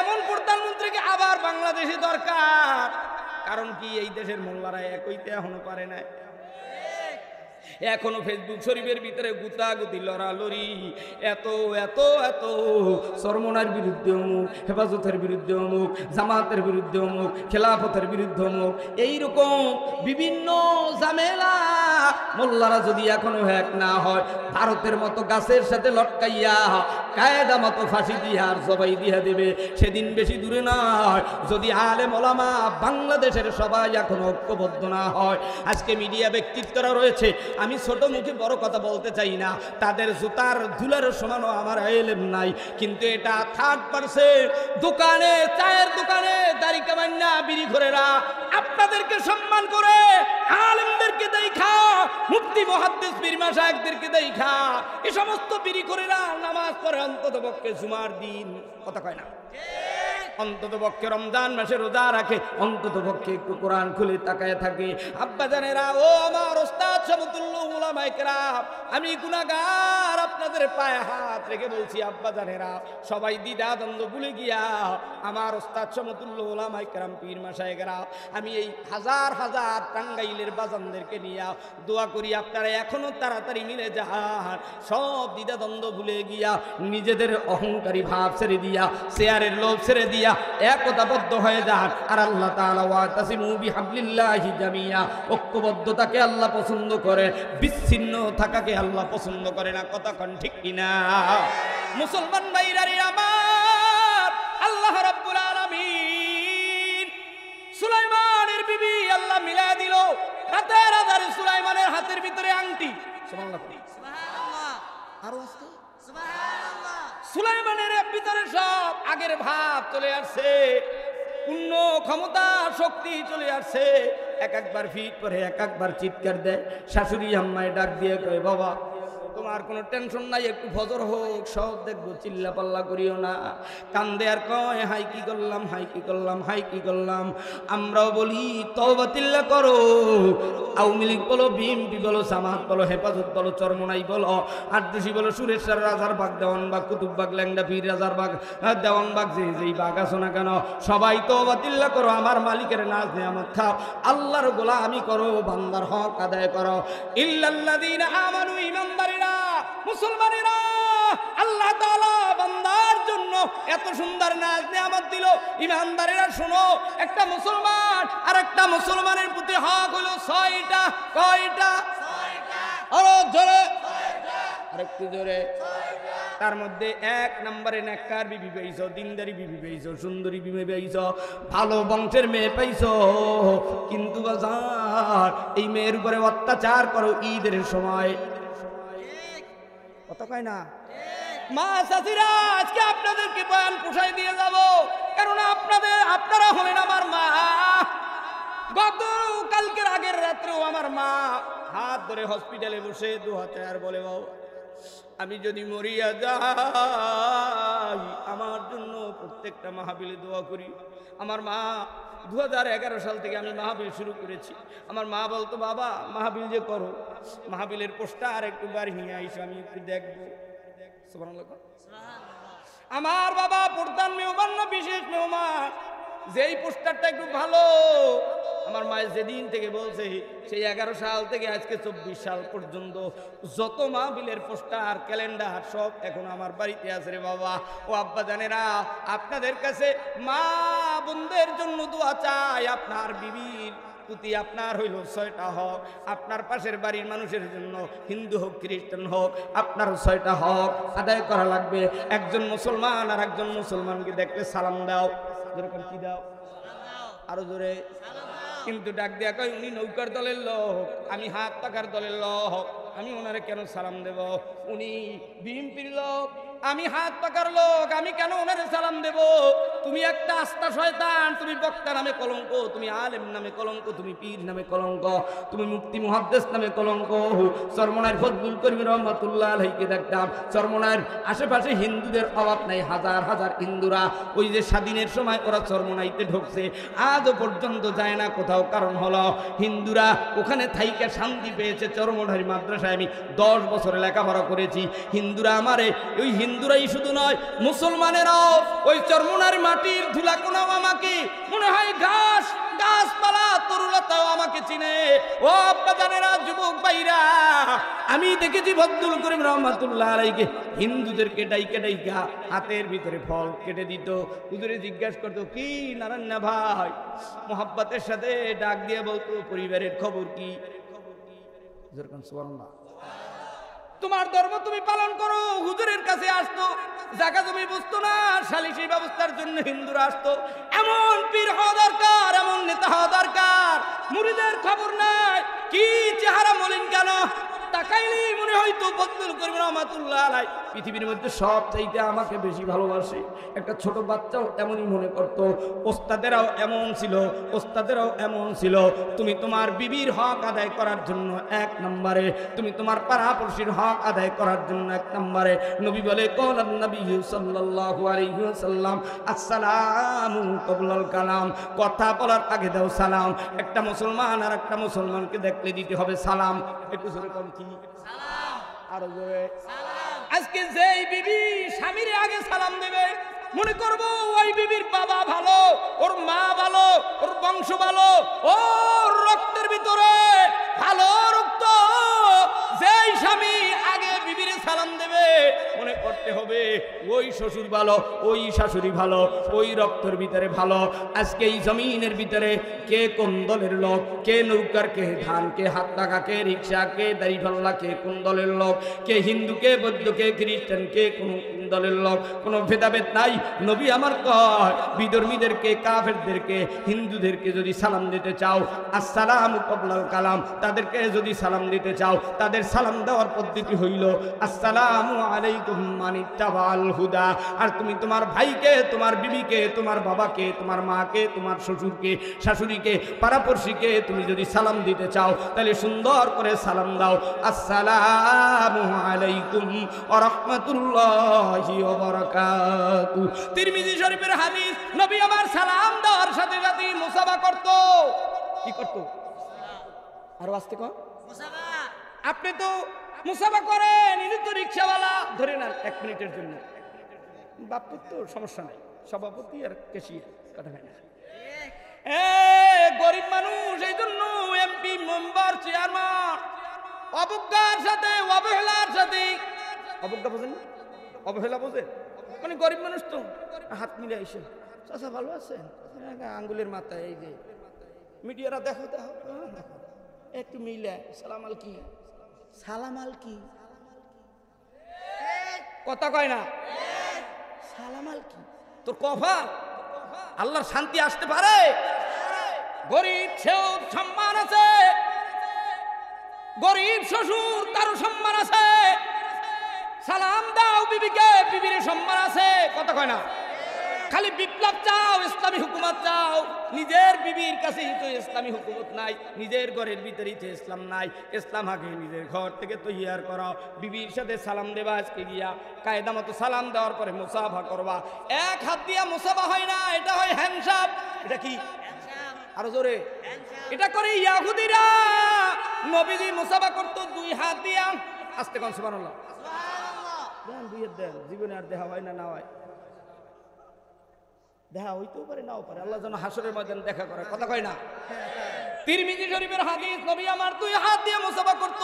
এমন প্রধানমন্ত্রীকে আবার বাংলাদেশে দরকার। কারণ কি, এই দেশের মোল্লারা এক হইতে এখনো পারে না। এখনো ফেসবুক শরীফের ভিতরে গুতাগুতি লড়ালড়ি, এত এত এত সরমনার বিরুদ্ধে অমুক, হেফাজতের বিরুদ্ধে অমুক, জামাতের বিরুদ্ধে অমুক, খেলাফতের বিরুদ্ধে অমুক, এইরকম বিভিন্ন ঝামেলা মোল্লারা যদি এখনো এক না হয়, ভারতের মতো গাছের সাথে লটকাইয়া কায়দা মতো ফাঁসি দিয়ে আর জবাই দিয়ে দেবে। সেদিন বেশি দূরে নয়, যদি আলেম ওলামা বাংলাদেশের সবাই এখনো ঐক্যবদ্ধ না হয়। আজকে মিডিয়া ব্যক্তিত্বরা রয়েছে, আমি ছোট মুখে বড় কথা বলতে চাই না, তাদের জুতার ধুলার সমানও আমার এলেম নাই, কিন্তু এটা থার্ড পারসেন্ট দোকানে, চায়ের দোকানে দাড়ি কামান্না বিড়ি ঘরেরা আপনাদেরকে সম্মান করে, আলেমদেরকে দেখা, মুফতি মুহাদ্দিস পীর মাশায়েখদেরকে দেখা এই সমস্ত বিড়ি ঘরেরা নামাজ পড়ে অন্তত পক্ষে জুমার দিন, কথা কয় না, অন্তত পক্ষে রমজান মাসে রোজা রাখে, অন্তত পক্ষে একটু কোরআন খুলে তাকায় থাকে। আব্বা জানেরা, ও আমার ওস্তাদ সমতুল্য উলামায়ে কেরাম, আমি গুনাহগার, আপনাদের পায়ে হাত রেখে বলছি আব্বা জানেরা, সবাই দ্বিধা দ্বন্দ্ব ভুলে গিয়া আমার ওস্তাদ সমতুল্য উলামায়ে কেরাম পীর মাশায়েখরা, আমি এই হাজার হাজার টাঙ্গাইলের বাজানদেরকে নিয়ে দোয়া করি আপনারা এখনো তাড়াতাড়ি মিলে যান, সব দ্বিধা দ্বন্দ্ব ভুলে গিয়া নিজেদের অহংকারী ভাব ছেড়ে দিয়া, শেয়ারের লোভ ছেড়ে দিয়া একতাবদ্ধ হয়ে যান। আর আল্লাহ তাআলা ওয়াতাসিমু বিহাবলিল্লাহি জামিয়া, ঐক্যবদ্ধতাকে আল্লাহ পছন্দ করে, বিচ্ছিন্ন থাকাকে আল্লাহ পছন্দ করে না, কথা কোন ঠিক কিনা? মুসলমান ভাইরা রে আমার, আল্লাহ রাব্বুল আলামিন সুলাইমানের বিবি আল্লাহ মিলায় দিল, রাতের আধারে সুলাইমানের হাতের ভিতরে আংটি, সুবহানাল্লাহ সুবহানাল্লাহ, আরো আস্তে সুবহানাল্লাহ, সুলাইমানের ভিতরে সব আগের ভাব চলে আসছে, পূর্ণ ক্ষমতা শক্তি চলে আসছে। একবার ফিট করে একবার চিৎকার দেয়, শাশুড়ি আম্মায় ডাক দিয়ে কয়, বাবা তোমার কোনো টেনশন নাই, একটু ফজর হোক সব দেখবো, চিল্লা পাল্লা করিও না। কান্দে আর কয়, হাই কি করলাম, হাই কি করলাম, হাই কি করলাম। আমরাও বলি তওবা তিল্লা করো, আওয়ামী লীগ বলো, বিএনপি বলো, জামাত বলো, হেফাজত বলো, চরমনাই বলো, আটদুশি বলো, সুরেশ্বর, রাজারবাগ, দেওয়ানবাগ, কুতুববাগ, ল্যাংডা পীর, রাজারবাগ, দেওয়ানবাগ, যেই বাগ আছো না কেন, সবাই তওবা তিল্লা করো, আমার মালিকের নাজ নেয়ামত খাও, আল্লাহর গোলামি করো, বান্দার হক আদায় করো। ইল্লাল্লাযীনা আমানু, ঈমানদারেরা, মুসলমানেরা, আল্লাহ তাআলা বান্দার জন্য এত সুন্দর নাজ নেয়ামত দিল। ঈমানদারেরা শোনো, একটা মুসলমান আর একটা মুসলমানের প্রতি হক হলো 6টা। কয়টা? 6টা। আরো জোরে, আরেকটু জোরে। তার মধ্যে 1 নম্বরে নেককার বিবি পাইছো, দিনদারি বিবি পাইছো, সুন্দরী বিবি পাইছো, ভালো বংশের মেয়ে পাইছো, কিন্তু বাজার এই মেয়ের উপরে অত্যাচার করো ঈদের সময়, কথা কয় না? মা চাচিরা, আজকে আপনাদেরকে বয়ান পোষাই দিয়ে যাব, কারণ আপনারা হলেন আমার মা। গত কালকের আগের রাত্রেও আমার মা হাত ধরে হসপিটালে বসে 2 হাতে আর বলে, বাবা আমি যদি মরিয়া যাই আমার জন্য প্রত্যেকটা মাহফিলে দোয়া করি। আমার মা 2011 সাল থেকে আমি মাহফিল শুরু করেছি। আমার মা বলতো, বাবা মাহফিল যে করো, মাহফিলের পোস্টার একটু বাড়ি নিয়ে আইসো, আমি একটু দেখবো। সুবহানাল্লাহ। আমার বাবা প্রধান মেহমান না বিশেষ মেহমান, যেই পোস্টারটা একটু ভালো, আমার মায়ের যেদিন থেকে বলছে, সেই 11 সাল থেকে আজকে 24 সাল পর্যন্ত যত মাহফিলের পোস্টার, ক্যালেন্ডার সব এখন আমার বাড়িতে আছে রে বাবা। ও আব্বা জানেরা, আপনাদের কাছে মা বোনদের জন্য দোয়া চাই, আপনার বিবির প্রতি আপনার হইল 6টা হক, আপনার পাশের বাড়ির মানুষের জন্য, হিন্দু হোক খ্রিস্টান হোক, আপনার 6টা হক আদায় করা লাগবে। একজন মুসলমান আর একজন মুসলমানকে দেখলে সালাম দাও, যেরকম কি দাও, আরো জোরে। কিন্তু ডাক দেয়া কয়, উনি নৌকার দলের লোক, আমি হাত পাকার দলের লোক, আমি ওনারে কেন সালাম দেব? উনি বিএনপির লোক, আমি হাত পাকার লোক, আমি কেন ওনারে সালাম দেব? তুমি একটা আস্তা শয়তান, তুমি বক্তা নামে কলঙ্ক, তুমি আলেম নামে কলঙ্ক, তুমি পীর নামে কলঙ্ক, তুমি মুফতি মুহাদ্দিস নামে কলঙ্ক। চরমনার ফজলুল করিম রহমাতুল্লাহ আলাইহিকে দেখতাম, চরমনার আশেপাশে হিন্দুদের অভাব নাই, হাজার হাজার হিন্দুরা ওই যে স্বাধীনের সময় ওরা চরমনাইতে ঢুকছে, আজও পর্যন্ত যায় না কোথাও। কারণ হলো হিন্দুরা ওখানে থাইকা শান্তি পেয়েছে। চরমনার মাদ্রাসায় আমি 10 বছর লেখাপড়া করেছি। হিন্দুরা আমারে, ওই হিন্দুরাই শুধু নয়, মুসলমানেরাও ওই চরমনার মাটির ধুলাকোনাও আমাকে, মনে হয় ঘাস গাছপালা তরুলতাও আমাকে চিনে। ও আব্বা জানেরা, যুবক ভাইরা, আমি দেখেছি ফজলুল করিম রহমাতুল্লাহ আলাইহিকে হিন্দুদেরকে ডাইকা ডাইকা হাতের ভিতরে ফল কেটে দিত। হুজুরে জিজ্ঞাসা করতো, কি নারায়ণ না ভাই, মোহাব্বতের সাথে ডাক দিয়ে বলতো, পরিবারের খবর কি? যেরকম সুবহানাল্লাহ। তোমার ধর্ম তুমি পালন করো, হুজুরের কাছে আসতো, জায়গা তুমি বুঝতো না, সালিশি ব্যবস্থার জন্য হিন্দুরা আসতো। এমন পীর হওয়া দরকার, এমন নেতা হওয়া দরকার, মুরিদের খবর নাই কি চেহারা মলিন কেন, তাকাইলেই মনে হয়তো বদলুল করিম রহমাতুল্লাহ আলাইহি পৃথিবীর মধ্যে সব চাইতে আমাকে বেশি ভালোবাসে। একটা ছোট বাচ্চাও এমনই মনে করত। ওস্তাদেরাও এমন ছিল, ওস্তাদেরাও এমন ছিল। তুমি তোমার বিবির হক আদায় করার জন্য এক নম্বরে, তুমি তোমার পাড়াপড়শির হক আদায় করার জন্য এক নম্বরে। নবী বলে কওলান নবী সাল্লাল্লাহু আলাইহি ওয়াসাল্লাম আসসালামু ক্বাবলাল কালাম, কথা বলার আগে দাও সালাম। একটা মুসলমান আর একটা মুসলমানকে দেখলে দিতে হবে সালাম। একটু জোরে কোন কি সালাম, আরো জোরে সালাম। আজকে যেই বিবি স্বামীর আগে সালাম দেবে, মনে করবো ওই বিবির বাবা ভালো, ওর মা ভালো, ওর বংশ ভালো, ওর রক্তের ভিতরে ভালো রক্ত। যেই স্বামী আগে বিবির সালাম দেবে, মনে করতে হবে ওই শ্বশুর ভালো, ওই শাশুড়ি ভালো, ওই রক্তের ভিতরে ভালো। আজকে এই জমিনের ভিতরে কে কোন দলের লোক, কে নৌকার, কে ধান, কে হাত টাকা, কে রিক্সা, কে দাড়িপাল্লা, কে কোন দলের লোক, কে হিন্দু, কে বৌদ্ধ, কে খ্রিস্টান, কে কোন দলের লোক, কোনো ভেদাভেদ নাই। নবী আমার কয় বিধর্মীদেরকে, কাফেরদেরকে, হিন্দুদেরকে যদি সালাম দিতে চাও, আসসালামু ক্বাবলাল কালাম, তাদেরকে যদি সালাম দিতে চাও, তাদের সালাম দেওয়ার পদ্ধতি হইল আসসালামু আলাইকুম মানিত্তাবাল হুদা। আর তুমি তোমার ভাইকে, তোমার বিবিকে, তোমার বাবাকে, তোমার মাকে, তোমার শ্বশুরকে, শাশুড়িকে, পাড়াপড়শিকে তুমি যদি সালাম দিতে চাও, তাহলে সুন্দর করে সালাম দাও, আসসালামু আলাইকুম ওয়া রাহমাতুল্লাহি ওয়া বারাকাতুহু। তিরমিজি শরীফের হাদিস, নবী আমার সালাম দেওয়ার সাথে সাথে মুসাফা করত। কি করত? আর আস্তে কর মুসাফা। আপনি তো মুসাফা করেন, ইনি তো রিকশাওয়ালা, ধরে নেন 1 মিনিটের জন্য। বাপুর তো সমস্যা নাই, সভাপতি আর কেশিয়ার কথা হয় না। গরিব মানুষ, এই জন্য এমপি, মেম্বার, চেয়ারম্যান অবজ্ঞার সাথে, অবহেলার সাথে, অবজ্ঞা বোঝেন না, অবহেলা বোঝেন, মানে গরিব মানুষ তো হাত মিলে এসে চাচা ভালো আছেন, আঙ্গুলের মাথায় এই যে মিডিয়ারা দেখো দেখো একটু মিলে সালাম আল কি, সালাম আল কি, কথা কয় না, সালাম আল কি। তোর কফা আল্লাহর শান্তি আসতে পারে। গরিব সেও সম্মান আছে, গরিব শ্বশুর তারও সম্মান আছে। সালাম দাও বিবিকে, বিবির সম্মান আছে, কথা কয় না। খালি বিপ্লব চাও, ইসলামী হুকুমত চাও, নিজের বিবির কাছেই তো ইসলামী হুকুমত নাই, নিজের ঘরের ভিতরেই তো ইসলাম নাই। ইসলাম আগে নিজের ঘর থেকে তৈয়ার করো। বিবির সাথে সালাম দেবা, আজকে গিয়া কায়দা মতো সালাম দেওয়ার পরে মুসাফা করবা। এক হাত দিয়া মুসাফা হয় না, এটা হয় হ্যান্ডশাপ। এটা কি? আরো জোরে। এটা করে ইয়াহুদিরা। নবীজি মুসাফা করতো 2 হাত দিয়া। আস্তে কোন সুবহানাল্লাহ, দেন 2 হাত দেন। জীবনে আর দেখা হয় না, না হয়, দেখা হইতেও পারে, নাও পারে। আল্লাহ যেন হাসরের ময়দানে দেখা করে, কথা কয় না। তিরমিজি শরীফের হাদিস, নবী আমার 2 হাত দিয়ে মুসাফা করত।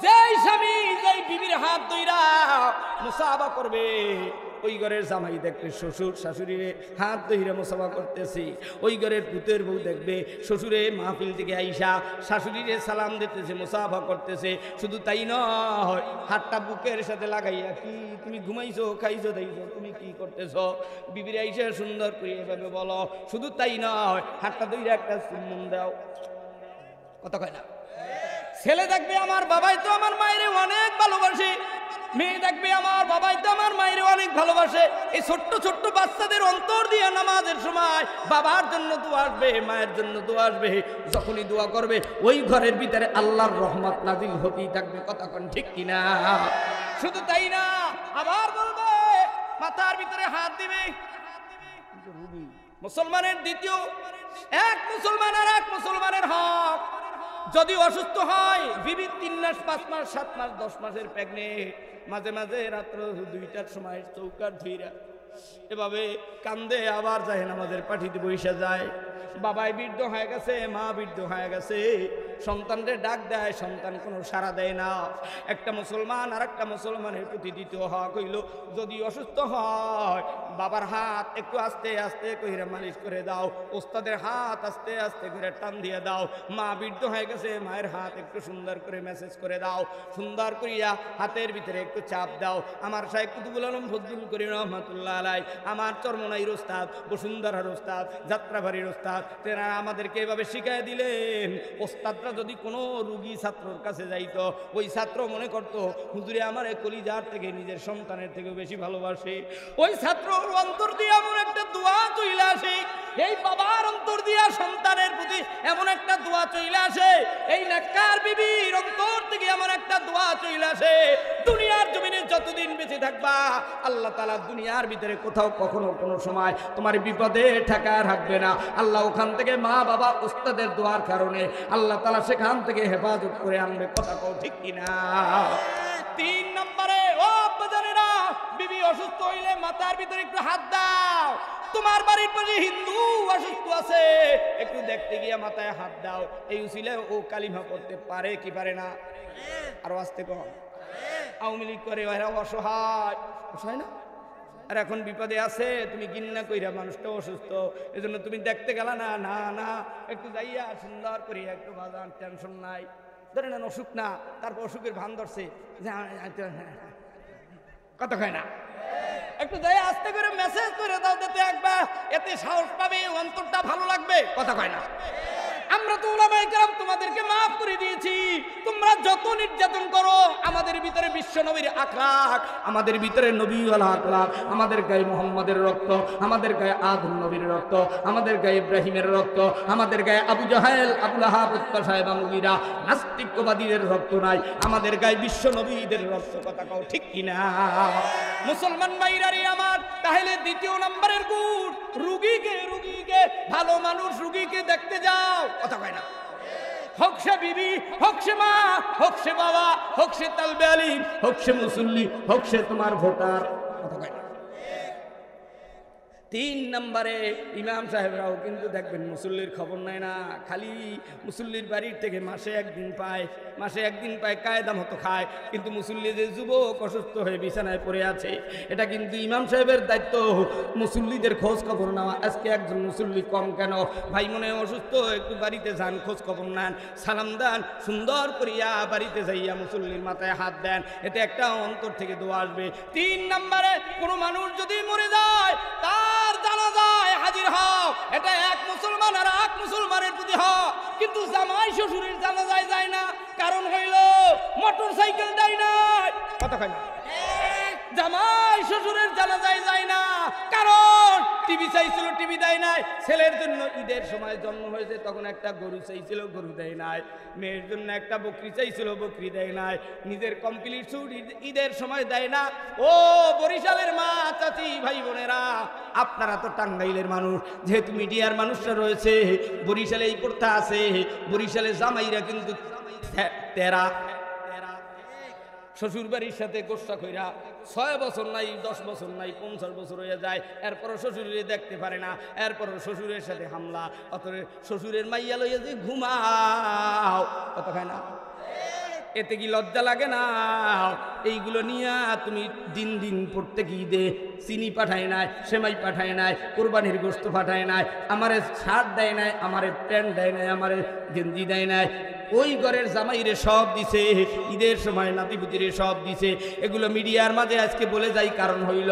যেই স্বামী যেই বিবির হাত ধইরা মুসাফা করবে, ওই ঘরের জামাই দেখবে শ্বশুর শাশুড়িরে হাত ধইরা মুসাফা করতেছি, ওই ঘরের পুতের বউ দেখবে শ্বশুরে মাহফিল থেকে আইসা শাশুড়িরে সালাম দিতেছে, মুসাফা করতেছে। শুধু তাই নয়, হাতটা বুকের সাথে লাগাইয়া, কি তুমি ঘুমাইছো, খাইছো, দাইছো, তুমি কি করতেছো, বিবির আইসা সুন্দর করে এভাবে বলো। শুধু তাই নয়, হাতটা ধইরা একটা চুম্বন দাও, কথা কয় না। ছেলে দেখবে আমার বাবাই তো আমার মায়ের অনেক ভালোবাসে, মেয়ে দেখবে আমার বাবাই তো আমার মায়ের অনেক ভালোবাসে। এই ছোট্ট ছোট্ট বাচ্চাদের অন্তর দিয়ে নামাজের সময় বাবার জন্য দোয়া আসবে, মায়ের জন্য দোয়া আসবে। যখনই দোয়া করবে, ওই ঘরের ভিতরে আল্লাহর রহমত নাজিল হতেই থাকবে, কথা কোন ঠিক কিনা। শুধু তাই না, আবার বলবে, মাথার ভিতরে হাত দিবে। মুসলমানের দ্বিতীয় এক মুসলমান আর এক মুসলমানের হক। যদি অসুস্থ হয়, বিবি 3 মাস, 5 মাস, 7 মাস, 10 মাসের প্রেগনেন্ট, মাঝে মাঝে রাত্র 2টার সময় চৌকার ধুইরা এভাবে কান্দে, আবার যায় নামাজের পাঠিতে বইসা যায়। বাবাই বৃদ্ধ হয়ে গেছে, মা বৃদ্ধ হয়ে গেছে, সন্তানরে ডাক দেয়, সন্তান কোনো সাড়া দেয় না। একটা মুসলমান আর একটা মুসলমানের প্রতি দ্বিতীয় হক হইল, যদি অসুস্থ হয় বাবার হাত একটু আস্তে আস্তে কইরা মালিশ করে দাও, ওস্তাদের হাত আস্তে আস্তে করে টান দিয়ে দাও। মা বৃদ্ধ হয়ে গেছে, মায়ের হাত একটু সুন্দর করে মেসেজ করে দাও, সুন্দর করিয়া হাতের ভিতরে একটু চাপ দাও। আমার শাইখ কুতুবুল আলম ফজলুল করিম রহমাতুল্লাহ আলাই, আমার চরমনাইর ওস্তাদ, বসুন্ধরার ওস্তাদ, যাত্রাবাড়ির ওস্তাদ, তেরা আমাদেরকে এভাবে শিখাই দিলেন। ওস্তাদরা যদি কোনো রুগী ছাত্রর কাছে যাইতো, ওই ছাত্র মনে করতো হুজুরে আমার এই কলিজার থেকে নিজের সন্তানের থেকে বেশি ভালোবাসে। ওই ছাত্রর অন্তর দিয়ে এমন একটা দোয়া চলে আসে, এই বাবার অন্তর দিয়া সন্তানের প্রতি এমন একটা দোয়া চলে আসে, এই নেককার বিবির অন্তর থেকে এমন একটা দোয়া চলে আসে, দুনিয়ার জমিনে যতদিন বেঁচে থাকবা আল্লাহ তাআলা দুনিয়ার ভিতরে কোথাও কখনো কোনো সময় তোমার বিপদে ঠেকায় রাখবে না। আল্লাহ ওখান থেকে মা বাবা ওস্তাদের দোয়ার কারণে আল্লাহ তাআলা সেখান থেকে হেফাজত করে আনবে। কথা কও ঠিক কিনা? 3 নম্বরে, ও বাজারেরা, বিবি অসুস্থ হইলে মাথার ভিতরে একটু হাত দাও। তোমার বাড়ির পাশে হিন্দু অসুস্থ আছে, একটু দেখতে গিয়ে মাথায় হাত দাও। এই উসিলে ও কালিমা পড়তে পারে কি পারে না? আরো আসতে কম। আওয়ামী লীগ করে এরা অসহায়, অসহায় না? আর এখন বিপদে আছে, তুমি গিন্না কইরা মানুষটা অসুস্থ, এজন্য তুমি দেখতে গেলা না। না না, একটু যাইয়া সুন্দর করিয়া একটু বাজান, টেনশন নাই, ধরে নেন অসুখ না, তারপর অসুখের ভান ধরছে, কথা কয় না, একটু যাই আস্তে করে মেসেজ করে দাও, দিতে একবার, এতে সাহস পাবে, অন্তরটা ভালো লাগবে। কথা কয় না? আমরা তো উলামায়ে কেরাম তোমাদেরকে মাফ করে দিয়েছি, তোমরা যত নির্যাতন করো, আমাদের ভিতরে বিশ্ব নবীর আখলাক, আমাদের ভিতরে নবীওয়ালা আখলাক, আমাদের গায়ে মুহাম্মাদের রক্ত, আমাদের গায়ে আদম নবীর রক্ত, আমাদের গায়ে ইব্রাহিমের রক্ত, আমাদের গায়ে আবু জাহেল, আবু লাহাব, উতবা সাহেব, মুগীরা, নাস্তিকবাদীদের রক্ত নাই, আমাদের গায়ে বিশ্ব নবীদের রক্ত। কথা কও ঠিক কিনা? মুসলমান ভাইরারে আমার, তাহলে দ্বিতীয় নম্বরের গুণ, রুগীকে ভালো মানুষ রুগীকে দেখতে যাও। কথা কয় না? হোক সে বিবি, হোক সে মা, হোক সে বাবা, হোক সে তালবে আলিম, হোক সে মুসল্লি, হোক সে তোমার ভোটার। কথা কয় না? 3 নম্বরে, ইমাম সাহেবরাও কিন্তু দেখবেন মুসল্লির খবর নেয় না, খালি মুসল্লির বাড়ির থেকে মাসে একদিন পায়, কায়দা মতো খায়, কিন্তু মুসল্লি যে যুবক অসুস্থ হয়ে বিছানায় পড়ে আছে, এটা কিন্তু ইমাম সাহেবের দায়িত্ব মুসল্লিদের খোঁজ খবর নেওয়া। আজকে একজন মুসল্লি কম কেন? ভাই মনে অসুস্থ, একটু বাড়িতে যান, খোঁজ খবর নেন, সালাম দেন, সুন্দর করিয়া বাড়িতে যাইয়া মুসল্লির মাথায় হাত দেন, এতে একটা অন্তর থেকে দোয়া আসবে। 3 নম্বরে, কোনো মানুষ যদি মরে যায়, তার জানাজায় হাজির হও, এটা এক মুসলমান আর এক মুসলমানের প্রতি হক। কিন্তু জামাই শ্বশুরের জানাজায় যায় না, কারণ হইল মোটর সাইকেল দেয় নাই। কথা কয় না? জামাই শ্বশুরের জানাজায় যায় না, কারণ টিভি চাইছিল, টিভি দেয় নাই। ছেলের জন্য ঈদের সময় জন্ম হয়েছে, তখন একটা গরু চাইছিল, গরু দেয় নাই। মেয়ের জন্য একটা বকরি চাইছিল, বকরি দেয় নাই। নিজের কমপ্লিট স্যুট ঈদের সময় দেয় না। ও বরিশালের মা, চাচি, ভাই বোনেরা, আপনারা তো টাঙ্গাইলের মানুষ, যেহেতু মিডিয়ার মানুষরা রয়েছে, বরিশালে এই প্রথা আছে, বরিশালে জামাইরা কিন্তু তেরা শ্বশুর বাড়ির সাথে গোসা কইরা 6 বছর নাই, 10 বছর নাই, 50 বছর হয়ে যায়, এরপরও শ্বশুরে দেখতে পারে না, এরপরও শ্বশুরের সাথে হামলা। অথচ শ্বশুরের মাইয়া লইয়া যে ঘুমাও। কথা কয় না? এতে কি লজ্জা লাগে না? এইগুলো নিয়ে তুমি দিন দিন প্রত্যেক ঈদে চিনি পাঠায় নাই, সেমাই পাঠায় নাই, কোরবানির গোশত পাঠায় নাই, আমারে শার্ট দেয় নাই, আমারে প্যান্ট দেয় নাই, আমারে গেঞ্জি দেয় নাই। ওই ঘরের জামাইরে সব দিছে, ঈদের সময় নাতিপুতিরে সব দিছে। এগুলো মিডিয়ার মাঝে আজকে বলে যাই, কারণ হইল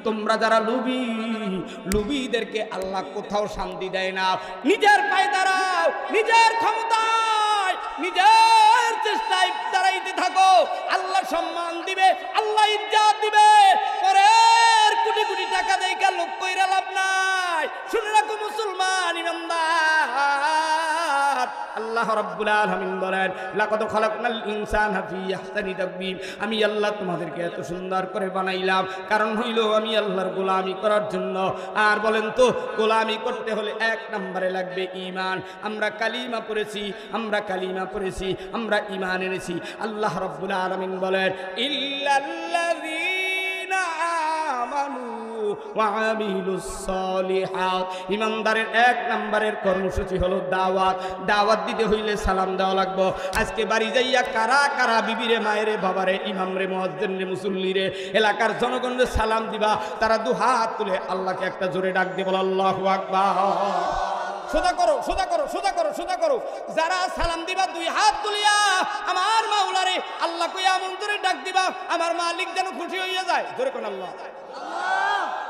তোমরা যারা লুবিদেরকে আল্লাহ কোথাও শান্তি দেয় না। নিজের পায়ে দাঁড়াও, নিজের ক্ষমতায়, নিজের চেষ্টায় দাঁড়াইতে থাকো, আল্লাহ সম্মান দিবে, আল্লাহ ইজ্জত দিবে। পরের কোটি কোটি টাকা দেইকা লোক কইরা লাভ নাই। শুনে রাখো মুসলমান ইমানদার, আল্লাহ রাব্বুল আলামিন বলেন, লাকাদ খালাকনাল ইনসানা ফি আহসানি তাকবীম। আমি আল্লাহ তোমাদেরকে এত সুন্দর করে বানাইলাম, কারণ হইল আমি আল্লাহর গোলামি করার জন্য। আর বলেন তো, গোলামি করতে হলে 1 নম্বরে লাগবে ঈমান। আমরা কালিমা পড়েছি, আমরা ঈমান এনেছি। আল্লাহ রাব্বুল আলামিন বলেন, ইল্লাল্লাযীনা আমানু ওয়া আমিলুস সালিহাত। ইমানদারের এক নম্বরের কর্মসূচি হলো দাওয়াত। দাওয়াত দিতে হইলে সালাম দেওয়া লাগবে। আজকে বাড়ি যাইয়া কারা কারা বিবিরে, মায়েরে, বাবারে, ইমামরে, মুয়াজ্জিন রে, মুসল্লিরে, এলাকার জনগণরে সালাম দিবা, তারা দু হাত তুলে আল্লাহকে একটা জোরে ডাক দিয়ে বলো আল্লাহু আকবার। সোজা করো, সোজা করো, সোজা করো, সোজা করো। যারা সালাম দিবা দুই হাত তুলিয়া আমার মাওলারে আল্লাহ কইয়া এমন জোরে ডাক দিবা আমার মালিক যেন খুশি হইয়া যায়। জোরে কোন আল্লাহ।